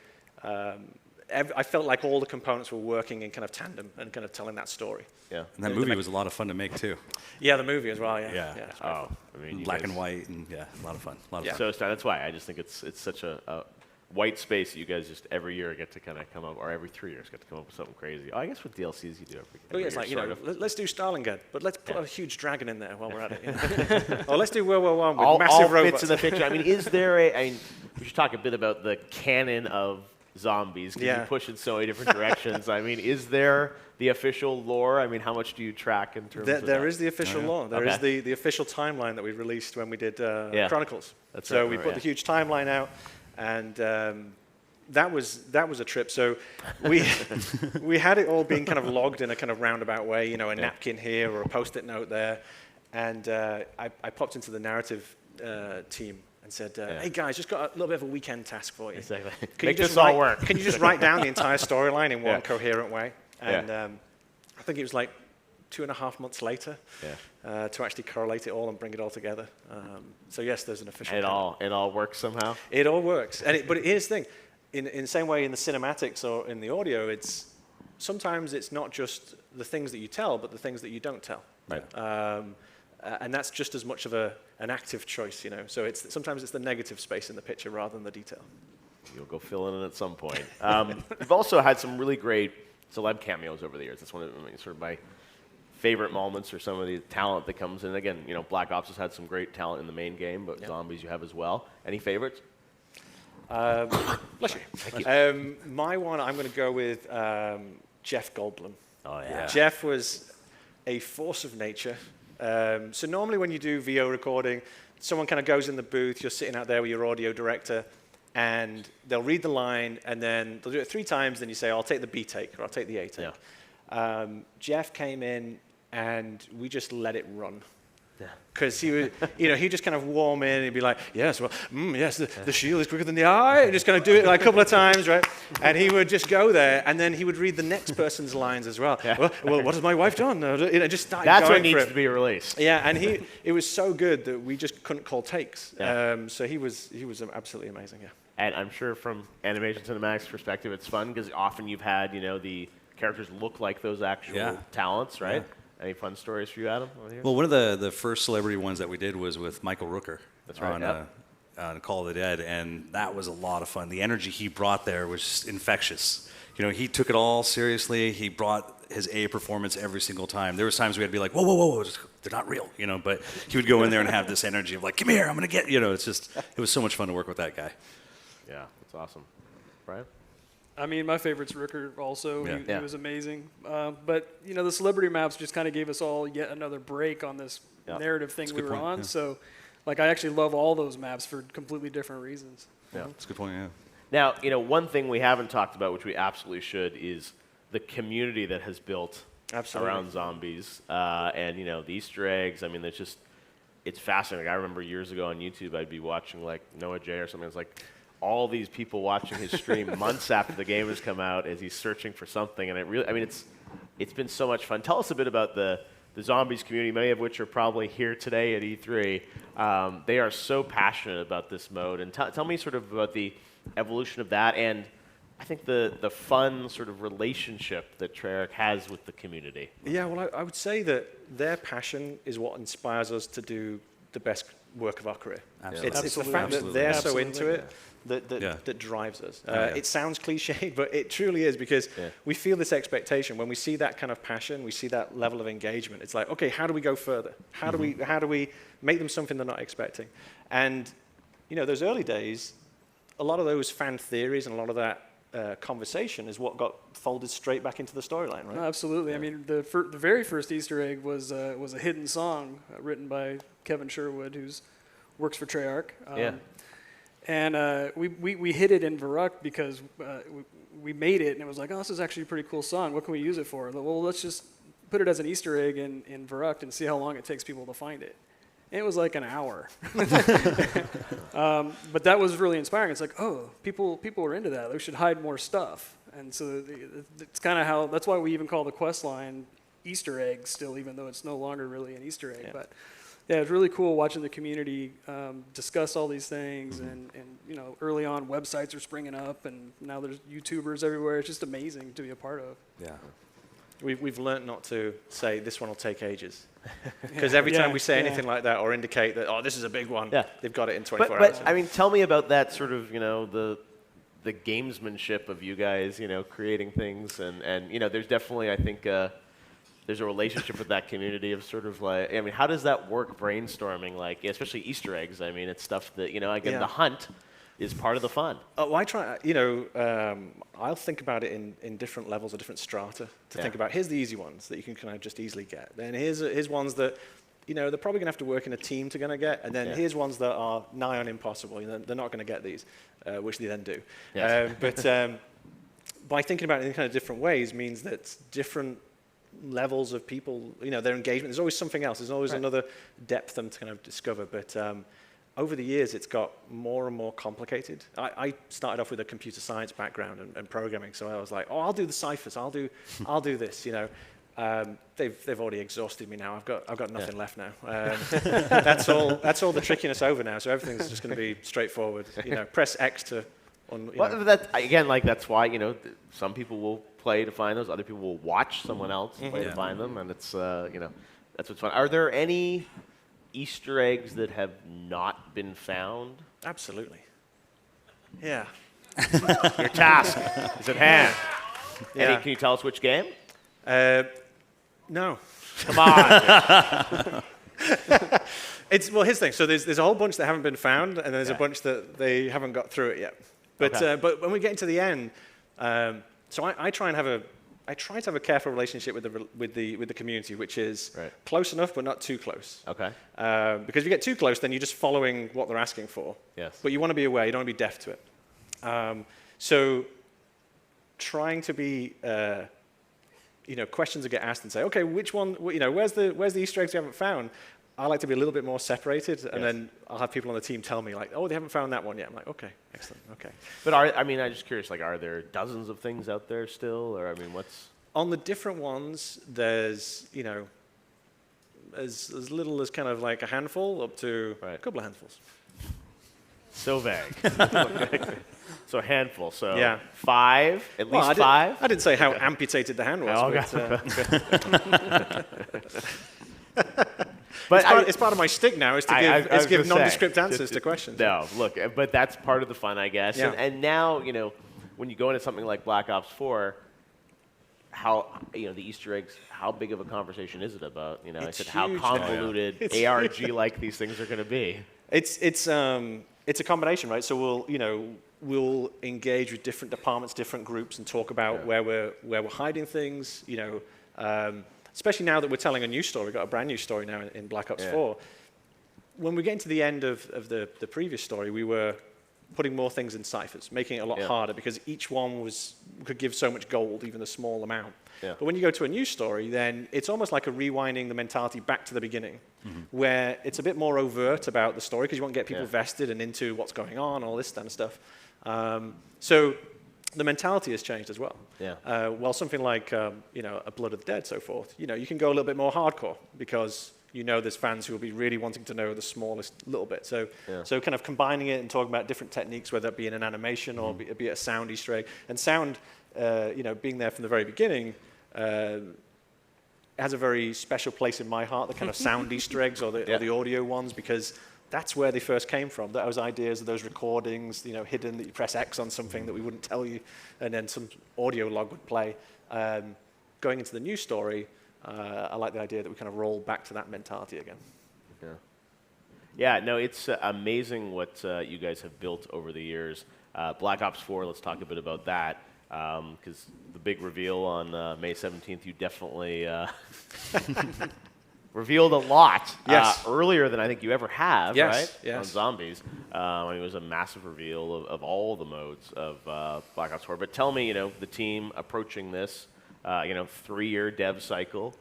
I felt like all the components were working in kind of tandem and kind of telling that story. Yeah. And that movie was a lot of fun to make too. Yeah, the movie as well. Yeah. I mean, black and white, and a lot of fun. So that's why I just think it's such a white space that you guys just every year get to kind of come up, or every 3 years get to come up with something crazy. I guess with DLCs you do every it's year, like, let's do Stalingrad, but let's put a huge dragon in there while we're at it. Or let's do World War I with massive robots. Fits in the picture. I mean, is there we should talk a bit about the canon of Zombies, because you push in so many different directions. I mean, is there the official lore? I mean, how much do you track in terms of There is the official lore. There is the official timeline that we released when we did Chronicles. So we put the huge timeline out, and that was a trip. So we had it all being kind of logged in a kind of roundabout way, a napkin here or a Post-it note there. And I popped into the narrative team and said, hey guys, just got a little bit of a weekend task for you. Exactly. Make this all work. Can you just write down the entire storyline in one coherent way? And I think it was like 2.5 months later to actually correlate it all and bring it all together. So yes, there's an official. It all works somehow. It all works, but here's the thing: in the same way in the cinematics or in the audio, sometimes it's not just the things that you tell, but the things that you don't tell. Right. And that's just as much of an active choice, So sometimes it's the negative space in the picture rather than the detail. You'll go fill in at some point. We've also had some really great celeb cameos over the years. That's one of sort of my favorite moments, or some of the talent that comes in. Again, Black Ops has had some great talent in the main game, but Zombies you have as well. Any favorites? Bless you. Thank you. My one, I'm going to go with Jeff Goldblum. Oh, yeah. Jeff was a force of nature. So normally when you do VO recording, someone kind of goes in the booth, you're sitting out there with your audio director, and they'll read the line, and then they'll do it 3 times, then you say, I'll take the B take, or I'll take the A take. Yeah. Jeff came in, and we just let it run. Because he would, he'd just kind of warm in and he'd be like, yes, well, yes, the shield is quicker than the eye, and just kind of do it like a couple of times, right? And he would just go there, and then he would read the next person's lines as well. Yeah. Well, what has my wife done? Just started That's going what needs to be released. Yeah, and it was so good that we just couldn't call takes. Yeah. So he was absolutely amazing. Yeah. And I'm sure from animation cinematics perspective, it's fun because often you've had the characters look like those actual talents, right? Yeah. Any fun stories for you, Adam? Well, one of the first celebrity ones that we did was with Michael Rooker. That's right. On Call of the Dead, and that was a lot of fun. The energy he brought there was just infectious. He took it all seriously. He brought his A performance every single time. There was times we had to be like, whoa, they're not real, But he would go in there and have this energy of like, come here, I'm gonna get, it was so much fun to work with that guy. Yeah, that's awesome. Brian? I mean, my favorite's Rooker also. He was amazing. But, the celebrity maps just kind of gave us all yet another break on this narrative thing we were on. Yeah. So, I actually love all those maps for completely different reasons. Yeah, that's a good point, Now, one thing we haven't talked about, which we absolutely should, is the community that has built around Zombies. And, the Easter eggs. I mean, it's fascinating. I remember years ago on YouTube, I'd be watching, Noah J or something. It's like all these people watching his stream months after the game has come out as he's searching for something. And it's been so much fun. Tell us a bit about the Zombies community, many of which are probably here today at E3. They are so passionate about this mode. And tell me sort of about the evolution of that, and I think the fun sort of relationship that Treyarch has with the community. Yeah, well, I would say that their passion is what inspires us to do the best work of our career. Absolutely. It's the fact that they're so into it Yeah. that drives us. It sounds cliched, but it truly is, because we feel this expectation. When we see that kind of passion, we see that level of engagement. It's like, okay, how do we go further? How do we make them something they're not expecting? And those early days, a lot of those fan theories and a lot of that conversation is what got folded straight back into the storyline, right? No, absolutely. I mean, the very first Easter egg was a hidden song written by Kevin Sherwood, who works for Treyarch. And we hid it in Varrock because we made it, and it was like, oh, this is actually a pretty cool song. What can we use it for? Well, let's just put it as an Easter egg in Varrock and see how long it takes people to find it. And it was like an hour. But that was really inspiring. It's like, oh, people are into that. We should hide more stuff. And so it's kind of how, that's why we even call the quest line Easter egg still, even though it's no longer really an Easter egg. But yeah, it's really cool watching the community discuss all these things. And early on, websites are springing up, and now there's YouTubers everywhere. It's just amazing to be a part of. Yeah. We've learned not to say this one will take ages, because every time we say anything like that or indicate that, oh, this is a big one, they've got it in 24 hours. But I mean, tell me about that sort of the gamesmanship of you guys, creating things, and there's definitely, I think, there's a relationship with that community of sort of like, I mean, how does that work brainstorming, like, especially Easter eggs? I mean, it's stuff that, again, the hunt is part of the fun. Oh, I try, I'll think about it in different levels or different strata to think about. Here's the easy ones that you can kind of just easily get. Then here's ones that, they're probably going to have to work in a team to going to get. And then here's ones that are nigh on impossible. They're not going to get these, which they then do. Yes. But by thinking about it in kind of different ways means that different levels of people, their engagement, there's always something else. There's always another depth them to kind of discover. But over the years, it's got more and more complicated. I started off with a computer science background and programming, so I was like, oh, I'll do the ciphers, I'll do this. They've already exhausted me now. I've got nothing left now. That's all the trickiness over now. So everything's just going to be straightforward. Press X to. Well, that's why some people will play to find those. Other people will watch someone else play to find them, and it's that's what's fun. Are there any Easter eggs that have not been found? Absolutely. Yeah. Your task is at hand. Can you tell us which game? No. Come on. Here's the thing. So there's a whole bunch that haven't been found, and there's a bunch that they haven't got through it yet. But but when we get into the end, so I try to have a careful relationship with the community, which is close enough but not too close. Okay. Because if you get too close, then you're just following what they're asking for. Yes. But you want to be aware. You don't want to be deaf to it. So trying to be, questions that get asked and say, okay, which one? Where's the Easter eggs you haven't found? I like to be a little bit more separated, and then I'll have people on the team tell me, like, oh, they haven't found that one yet. I'm like, okay, excellent, okay. But I'm just curious, like, are there dozens of things out there still, or what's? On the different ones, there's, as little as kind of like a handful up to a couple of handfuls. So vague. So a handful. So 5, at well, least 5. I didn't say how amputated the hand was. But it's part of my shtick now is to give nondescript answers to questions. No, look, but that's part of the fun, I guess. Yeah. And now, when you go into something like Black Ops 4, how the Easter eggs, how big of a conversation is it about? I said how convoluted ARG-like these things are going to be. It's a combination, right? So we'll engage with different departments, different groups, and talk about where we're hiding things. Especially now that we're telling a new story, we've got a brand new story now in Black Ops 4. When we get into the end of the previous story, we were putting more things in ciphers, making it a lot harder because each one could give so much gold, even a small amount. Yeah. But when you go to a new story, then it's almost like a rewinding the mentality back to the beginning, where it's a bit more overt about the story because you want to get people vested and into what's going on, all this kind of stuff. So the mentality has changed as well. Yeah. While something like a Blood of the Dead, so forth, you can go a little bit more hardcore because there's fans who will be really wanting to know the smallest little bit. So kind of combining it and talking about different techniques, whether it be in an animation or be it a sound Easter egg. And sound, being there from the very beginning, has a very special place in my heart, the kind of sound Easter eggs or the audio ones, because that's where they first came from. Those ideas, those recordings, hidden, that you press X on something that we wouldn't tell you, and then some audio log would play. Going into the new story, I like the idea that we kind of roll back to that mentality again. Yeah, no, it's amazing what you guys have built over the years. Black Ops 4, let's talk a bit about that, because the big reveal on May 17th, you definitely revealed a lot earlier than I think you ever have, right? Yes. On Zombies. It was a massive reveal of all the modes of Black Ops 4. But tell me, the team approaching this, 3-year dev cycle.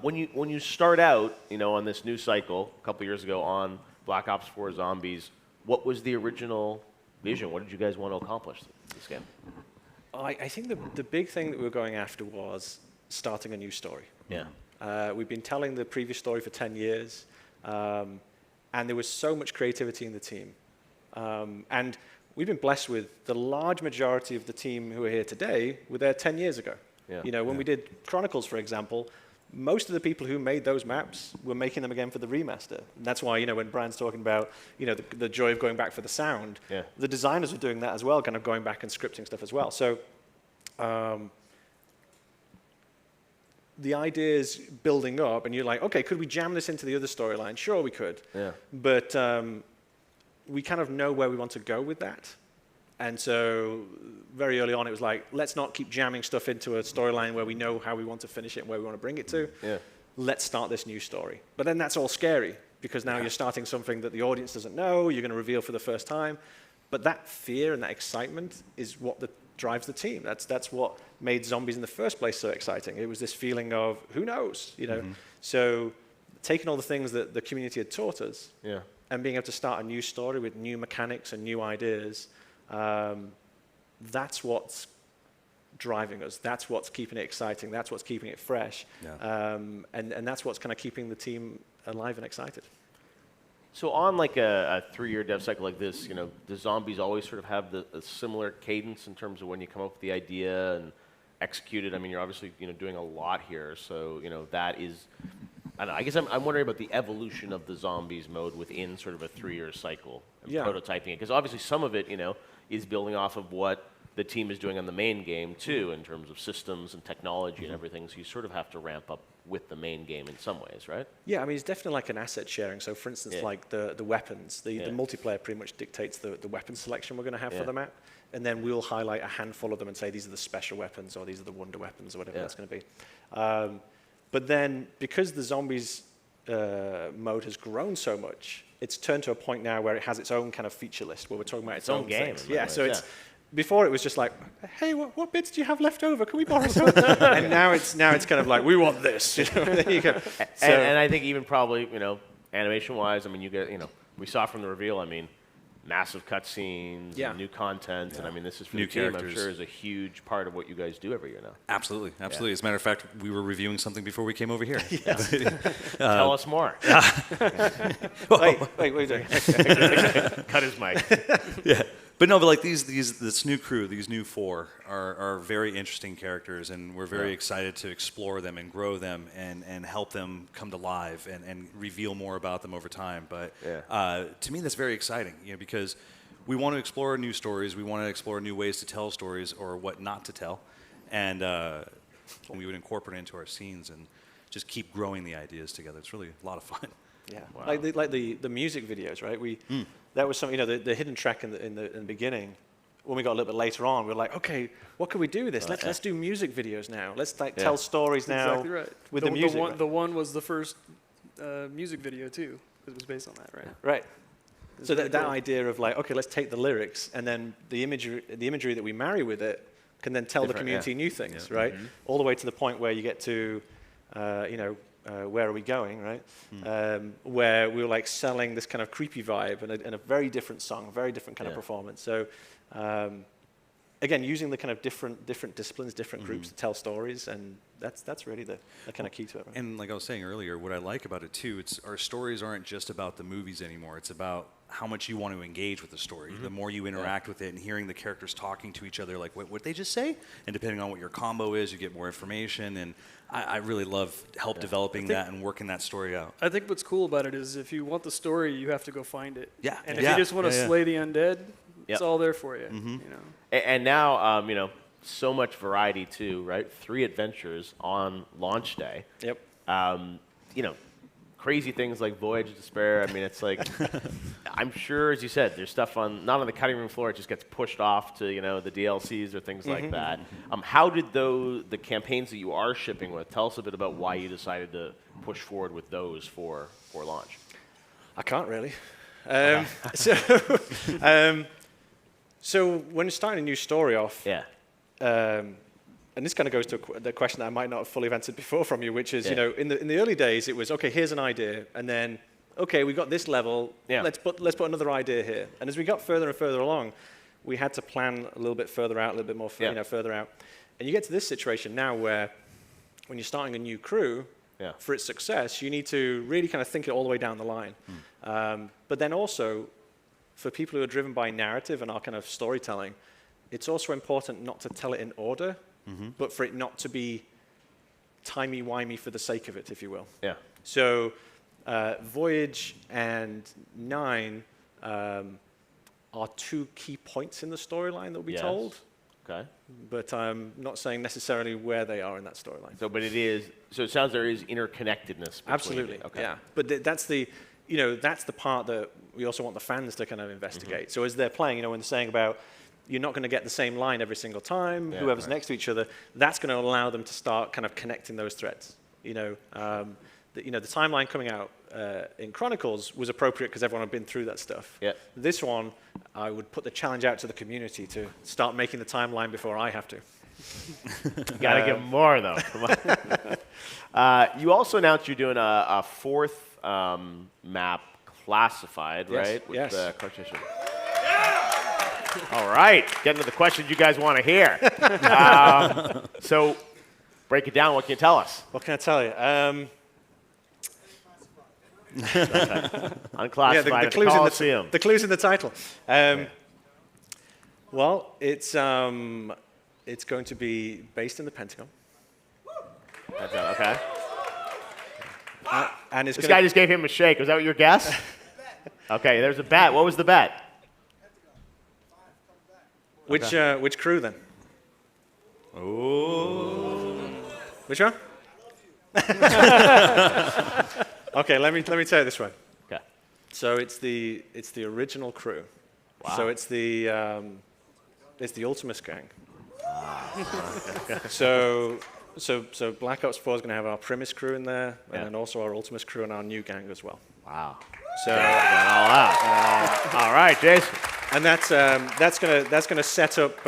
When you start out, on this new cycle a couple years ago on Black Ops 4 Zombies, what was the original vision? What did you guys want to accomplish this game? I think the big thing that we were going after was starting a new story. Yeah. We've been telling the previous story for 10 years, and there was so much creativity in the team. And we've been blessed with the large majority of the team who are here today were there 10 years ago. Yeah. When we did Chronicles, for example, most of the people who made those maps were making them again for the remaster. And that's why, when Brian's talking about, the joy of going back for the sound, the designers were doing that as well, kind of going back and scripting stuff as well. So the ideas building up, and you're like, okay, could we jam this into the other storyline? Sure, we could. Yeah. But we kind of know where we want to go with that. And so very early on, it was like, let's not keep jamming stuff into a storyline where we know how we want to finish it and where we want to bring it to. Yeah. Let's start this new story. But then that's all scary, because now you're starting something that the audience doesn't know, you're going to reveal for the first time. But that fear and that excitement is what drives the team. That's what made Zombies in the first place so exciting. It was this feeling of, who knows? So taking all the things that the community had taught us and being able to start a new story with new mechanics and new ideas, that's what's driving us. That's what's keeping it exciting. That's what's keeping it fresh. And that's what's kind of keeping the team alive and excited. So on like a 3-year dev cycle like this, the Zombies always sort of have a similar cadence in terms of when you come up with the idea and execute it. I mean, you're obviously doing a lot here, so that is. I don't know, I guess I'm wondering about the evolution of the Zombies mode within sort of a 3-year cycle and prototyping it, because obviously some of it is building off of what the team is doing on the main game too, in terms of systems and technology and everything. So you sort of have to ramp up with the main game in some ways, right? Yeah, I mean, it's definitely like an asset sharing. So for instance, like the weapons, the multiplayer pretty much dictates the weapon selection we're going to have for the map. And then we'll highlight a handful of them and say, these are the special weapons, or these are the wonder weapons, or whatever that's going to be. But then, because the Zombies mode has grown so much, it's turned to a point now where it has its own kind of feature list, where we're talking about its own game. Yeah, so it's before it was just like, hey, what bits do you have left over? Can we borrow some? And now it's kind of like, we want this. There you go. So, and I think even probably animation-wise, I mean, we saw from the reveal, I mean, massive cutscenes, new content, and I mean, this is for new the team, characters. I'm sure, is a huge part of what you guys do every year now. Absolutely. As a matter of fact, we were reviewing something before we came over here. Tell us more. wait. Cut his mic. But no, but like this new crew, these new 4 are very interesting characters, and we're very excited to explore them and grow them and help them come to life and reveal more about them over time. But to me, that's very exciting, because we want to explore new stories, we want to explore new ways to tell stories or what not to tell, and we would incorporate it into our scenes and just keep growing the ideas together. It's really a lot of fun. Yeah, wow. like the music videos, right? That was something, the hidden track in the beginning. When we got a little bit later on, we were like, okay, what can we do with this? Let's do music videos now. Let's tell stories now. Exactly right. With the music. The one was the first music video too. It was based on that, right? Right. So that idea of like, okay, let's take the lyrics, and then the imagery that we marry with it can then tell the community new things, right? All the way to the point where you get to, where are we going, right? Where we were like selling this kind of creepy vibe and a very different song, very different kind of performance. So again, using the kind of different disciplines, different groups to tell stories, and that's really the kind of key to it. Right? And like I was saying earlier, what I like about it too, it's our stories aren't just about the movies anymore. It's about how much you want to engage with the story. The more you interact with it and hearing the characters talking to each other, like what they just say, and depending on what your combo is, you get more information. And I really love developing that and working that story out. I think what's cool about it is if you want the story, you have to go find it. Yeah. And if you just want to slay the undead, it's all there for you. You know. And now, you know, so much variety too, right? 3 adventures on launch day. Yep. You know, crazy things like Voyage of Despair. I mean, it's like, I'm sure, as you said, there's stuff not on the cutting room floor. It just gets pushed off to, you know, the DLCs or things like that. How did the campaigns that you are shipping with, tell us a bit about why you decided to push forward with those for launch? I can't really. So when you're starting a new story off, and this kind of goes to the question that I might not have fully answered before from you, which is, you know, in the early days, it was, okay, here's an idea, and then, okay, we got this level, let's put another idea here. And as we got further and further along, we had to plan a little bit further out, a little bit more you know, further out. And you get to this situation now where when you're starting a new crew, for its success, you need to really kind of think it all the way down the line. But then also, for people who are driven by narrative and our kind of storytelling, it's also important not to tell it in order, but for it not to be timey-wimey for the sake of it, if you will. So Voyage and 9 are 2 key points in the storyline that will be told. Okay. But I'm not saying necessarily where they are in that storyline. So, but it is. So it sounds there is interconnectedness. Absolutely. Okay. Yeah. But that's the, you know, that's the part that we also want the fans to kind of investigate. So as they're playing, you know, when they're saying about you're not going to get the same line every single time, whoever's next to each other, that's going to allow them to start kind of connecting those threads. You know, the timeline coming out in Chronicles was appropriate because everyone had been through that stuff. This one, I would put the challenge out to the community to start making the timeline before I have to. Got to get more, though. Come on. You also announced you're doing a 4th map, Classified, right? With the Cartesian. All right, getting to the questions you guys want to hear. So, break it down. What can you tell us? What can I tell you? Unclassified. The clues in the title. Well, it's going to be based in the Pentagon. Okay. And it's this guy just gave him a shake. Was that your guess? Okay, there's a bet. What was the bet? Which crew then? Oh. Which one? Okay, let me tell you this one. Okay. So it's the original crew. Wow. So it's the Ultimus gang. So Black Ops 4 is going to have our Primus crew in there, and then also our Ultimus crew and our new gang as well. Wow. So all right, Jason. And that's gonna set up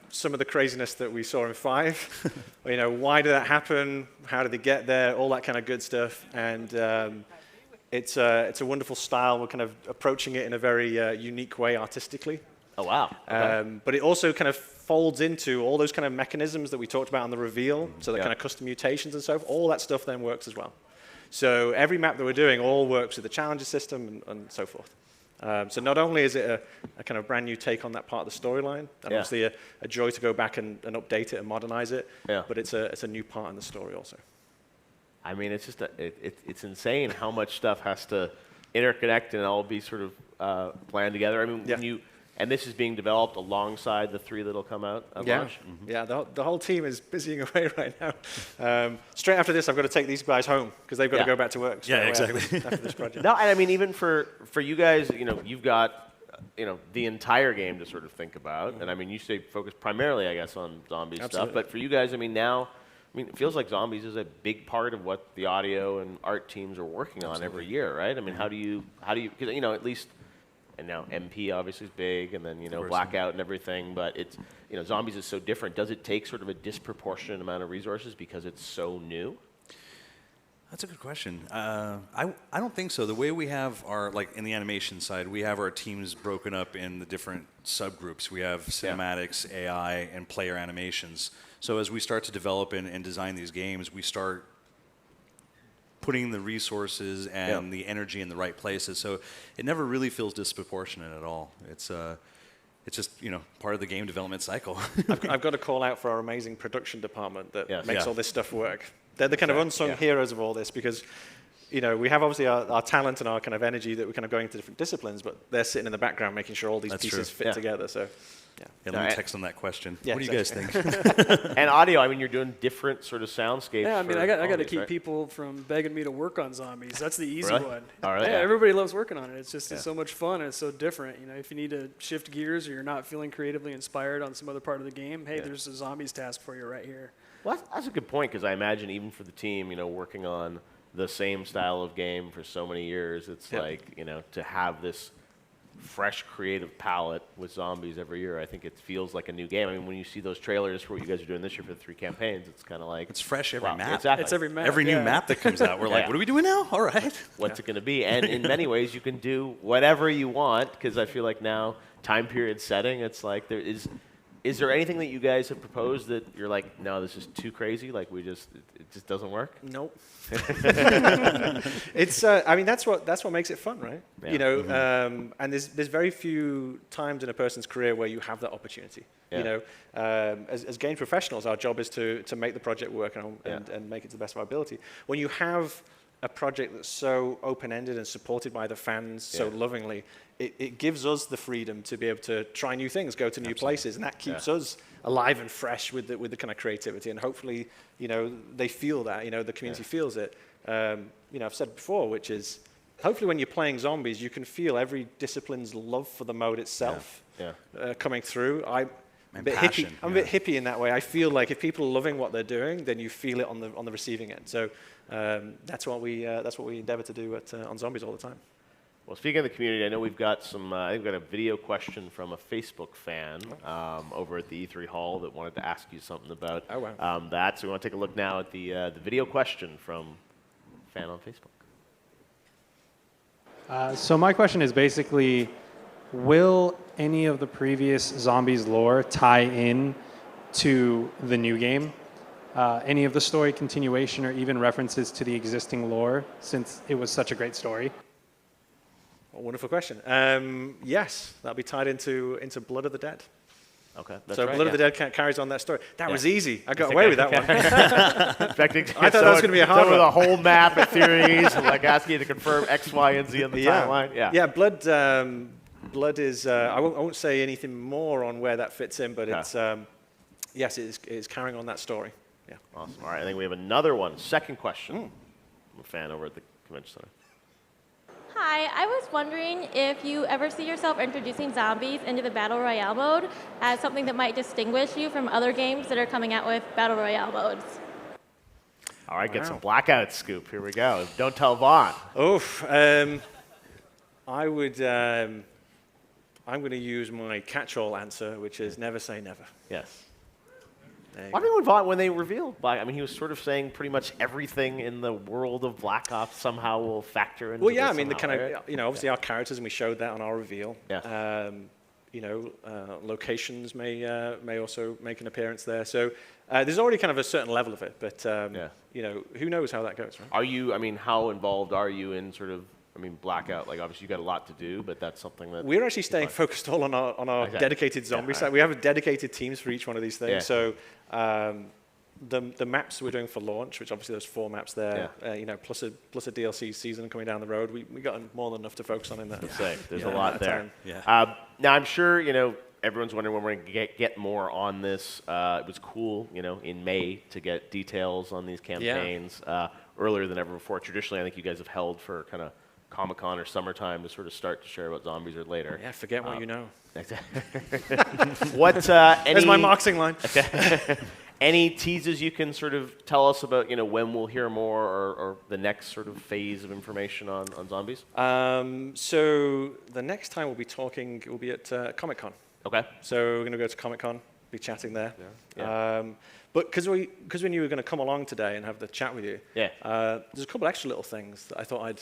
some of the craziness that we saw in 5. You know, why did that happen? How did they get there? All that kind of good stuff. And it's a wonderful style. We're kind of approaching it in a very unique way artistically. Oh wow. Okay. But it also kind of folds into all those kind of mechanisms that we talked about on the reveal. So the kind of custom mutations and so forth. All that stuff then works as well. So every map that we're doing all works with the challenger system and so forth. So not only is it a kind of brand new take on that part of the storyline, and obviously a joy to go back and update it and modernize it, but it's a new part in the story also. I mean, it's just it's insane how much stuff has to interconnect and all be sort of planned together. I mean, when you and this is being developed alongside the 3 that'll come out at launch? Yeah, the whole team is busying away right now. Straight after this, I've got to take these guys home because they've got to go back to work. Exactly. After this project. No, and I mean, even for you guys, you know, you've got, you know, the entire game to sort of think about. And I mean, you stay focused primarily, I guess, on zombie stuff. But for you guys, I mean, now, I mean, it feels like zombies is a big part of what the audio and art teams are working on every year, right? I mean, how do you, because, you know, at least, and now MP obviously is big, and then, you know, Blackout and everything, but it's, you know, zombies is so different. Does it take sort of a disproportionate amount of resources because it's so new? That's a good question. I don't think so. The way we have our, like in the animation side, we have our teams broken up in the different subgroups. We have cinematics, AI, and player animations. So as we start to develop and design these games, we start putting the resources and the energy in the right places. So it never really feels disproportionate at all. It's just, part of the game development cycle. I've got to call out for our amazing production department that makes all this stuff work. They're the kind of unsung heroes of all this because, we have obviously our talent and our kind of energy that we're kind of going into different disciplines, but they're sitting in the background making sure all these pieces fit together. So. Let me text them that question. What do you guys think? And audio, I mean, you're doing different sort of soundscapes. Yeah, I mean, I got to keep people from begging me to work on zombies. That's the easy one. All right. Yeah, everybody loves working on it. It's just it's so much fun and it's so different. If you need to shift gears or you're not feeling creatively inspired on some other part of the game, hey, there's a zombies task for you right here. Well, that's a good point because I imagine even for the team, working on the same style of game for so many years, it's like, to have this fresh creative palette with zombies every year, I think it feels like a new game. I mean, when you see those trailers for what you guys are doing this year for the 3 campaigns, it's kind of like... It's fresh every map. Exactly. It's every map. Every new map that comes out, we're like, what are we doing now? All right. What's it going to be? And in many ways, you can do whatever you want because I feel like now, time period setting, it's like there is... Is there anything that you guys have proposed that you're like, no, this is too crazy? Like it just doesn't work? Nope. It's, I mean, that's what makes it fun, right? Yeah. And there's very few times in a person's career where you have that opportunity. Yeah. As game professionals, our job is to make the project work and make it to the best of our ability. When you have a project that's so open-ended and supported by the fans so lovingly, it gives us the freedom to be able to try new things, go to new places, and that keeps us alive and fresh with the kind of creativity. And hopefully, they feel that, the community feels it. I've said before, which is hopefully when you're playing zombies, you can feel every discipline's love for the mode itself coming through. I'm a bit hippie in that way. I feel like if people are loving what they're doing, then you feel it on the receiving end. So that's what we endeavor to do on Zombies all the time. Well, speaking of the community, I know we've got I think we've got a video question from a Facebook fan over at the E3 Hall that wanted to ask you something about that. So we want to take a look now at the video question from a fan on Facebook. So my question is basically, will any of the previous Zombies lore tie in to the new game? Any of the story continuation or even references to the existing lore, since it was such a great story? A wonderful question. Yes, that'll be tied into Blood of the Dead. Okay, that's so right, Blood of the Dead carries on that story. That was easy. I got away with that one. I thought that was going to be a hard one. With a whole map of theories, and like asking you to confirm X, Y, and Z on the timeline. Yeah. Blood is. I won't say anything more on where that fits in, but it's. Yes, it is carrying on that story. Yeah. Awesome. All right, I think we have another one. Second question. I'm a fan over at the Convention Center. Hi, I was wondering if you ever see yourself introducing zombies into the Battle Royale mode as something that might distinguish you from other games that are coming out with Battle Royale modes. All right, get some Blackout scoop. Here we go. Don't tell Vaughn. I would. I'm going to use my catch-all answer, which is never say never. Yes. I think when they revealed he was sort of saying pretty much everything in the world of Black Ops somehow will factor into. Well, yeah, I mean, the kind of obviously our characters, and we showed that on our reveal. Yeah. Locations may also make an appearance there. So there's already kind of a certain level of it, but who knows how that goes, right? Are you? I mean, how involved are you in sort of? I mean, Blackout, like obviously you got a lot to do, but that's something that... We're actually staying focused all on our dedicated zombie side. We have dedicated teams for each one of these things. Yeah. So the maps we're doing for launch, which obviously there's 4 maps there, plus a DLC season coming down the road, we got more than enough to focus on in that. There's a lot there. Yeah. Now I'm sure, everyone's wondering when we're going to get more on this. It was cool, in May to get details on these campaigns earlier than ever before. Traditionally, I think you guys have held for kind of Comic-Con or summertime to sort of start to share what zombies are later. Yeah, forget what you know. There's my marketing line. Any teases you can sort of tell us about, when we'll hear more or the next sort of phase of information on zombies? So the next time we'll be talking, we'll be at Comic-Con. Okay. So we're going to go to Comic-Con, be chatting there. Yeah. But because we knew we were going to come along today and have the chat with you, there's a couple extra little things that I thought I'd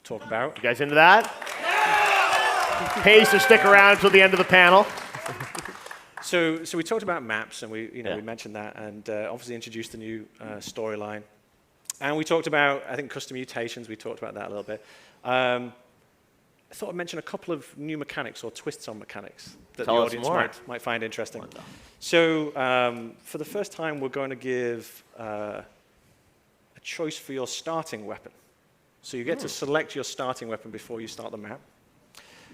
talk about. You guys into that? Yeah! Pays to stick around until the end of the panel. So we talked about maps, and we mentioned that, and obviously introduced a new storyline. And we talked about, I think, custom mutations. We talked about that a little bit. I thought I'd mention a couple of new mechanics or twists on mechanics that the audience might find interesting. So for the first time, we're going to give a choice for your starting weapon. So you get to select your starting weapon before you start the map.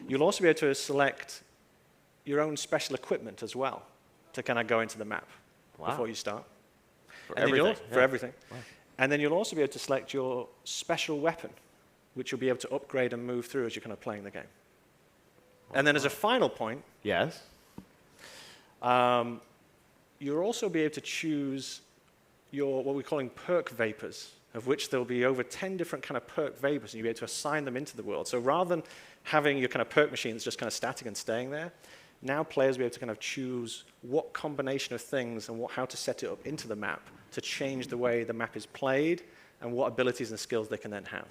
You'll also be able to select your own special equipment as well to kind of go into the map before you start. For everything. For everything. Wow. And then you'll also be able to select your special weapon, which you'll be able to upgrade and move through as you're kind of playing the game. And then as a final point, you'll also be able to choose your, what we're calling perk vapors, of which there'll be over 10 different kind of perk vapors, and you'll be able to assign them into the world. So rather than having your kind of perk machines just kind of static and staying there, now players will be able to kind of choose what combination of things and how to set it up into the map to change the way the map is played and what abilities and skills they can then have.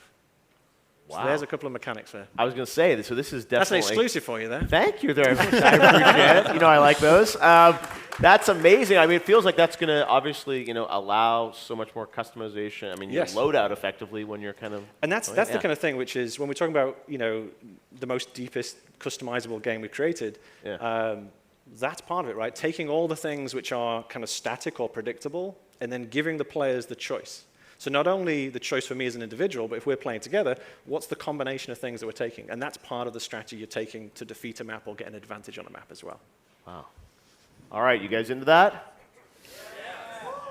Wow. So there's a couple of mechanics there. I was going to say, so this is definitely... That's an exclusive for you there. Thank you very much. I appreciate it. You know, I like those. That's amazing. I mean, it feels like that's going to obviously, allow so much more customization. I mean, your loadout effectively when you're kind of... And that's the kind of thing which is, when we're talking about, the most deepest customizable game we've created, that's part of it, right? Taking all the things which are kind of static or predictable and then giving the players the choice. So not only the choice for me as an individual, but if we're playing together, what's the combination of things that we're taking? And that's part of the strategy you're taking to defeat a map or get an advantage on a map as well. Wow. All right, you guys into that?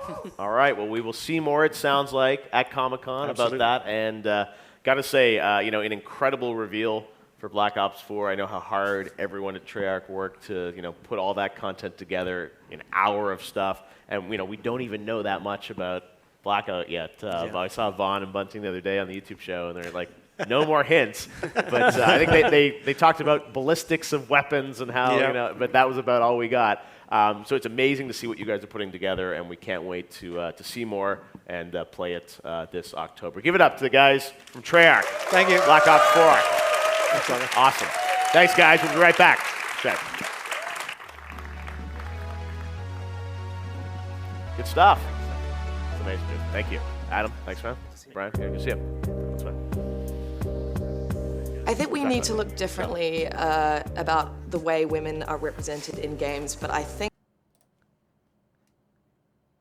Yeah. All right, well, we will see more, it sounds like, at Comic-Con about that. And got to say, an incredible reveal for Black Ops 4. I know how hard everyone at Treyarch worked to, put all that content together, an hour of stuff. And, we don't even know that much about Blackout yet. I saw Vaughn and Bunting the other day on the YouTube show, and they're like, no more hints. But I think they talked about ballistics of weapons and how, but that was about all we got. So it's amazing to see what you guys are putting together, and we can't wait to see more and play it this October. Give it up to the guys from Treyarch. Thank you. Black Ops 4. Thanks, awesome. Thanks, guys. We'll be right back. Check. Good stuff. It's amazing, dude. Thank you. Adam, thanks, man. Brian, good to see you. That's fine. I think we need to look differently about the way women are represented in games, but I think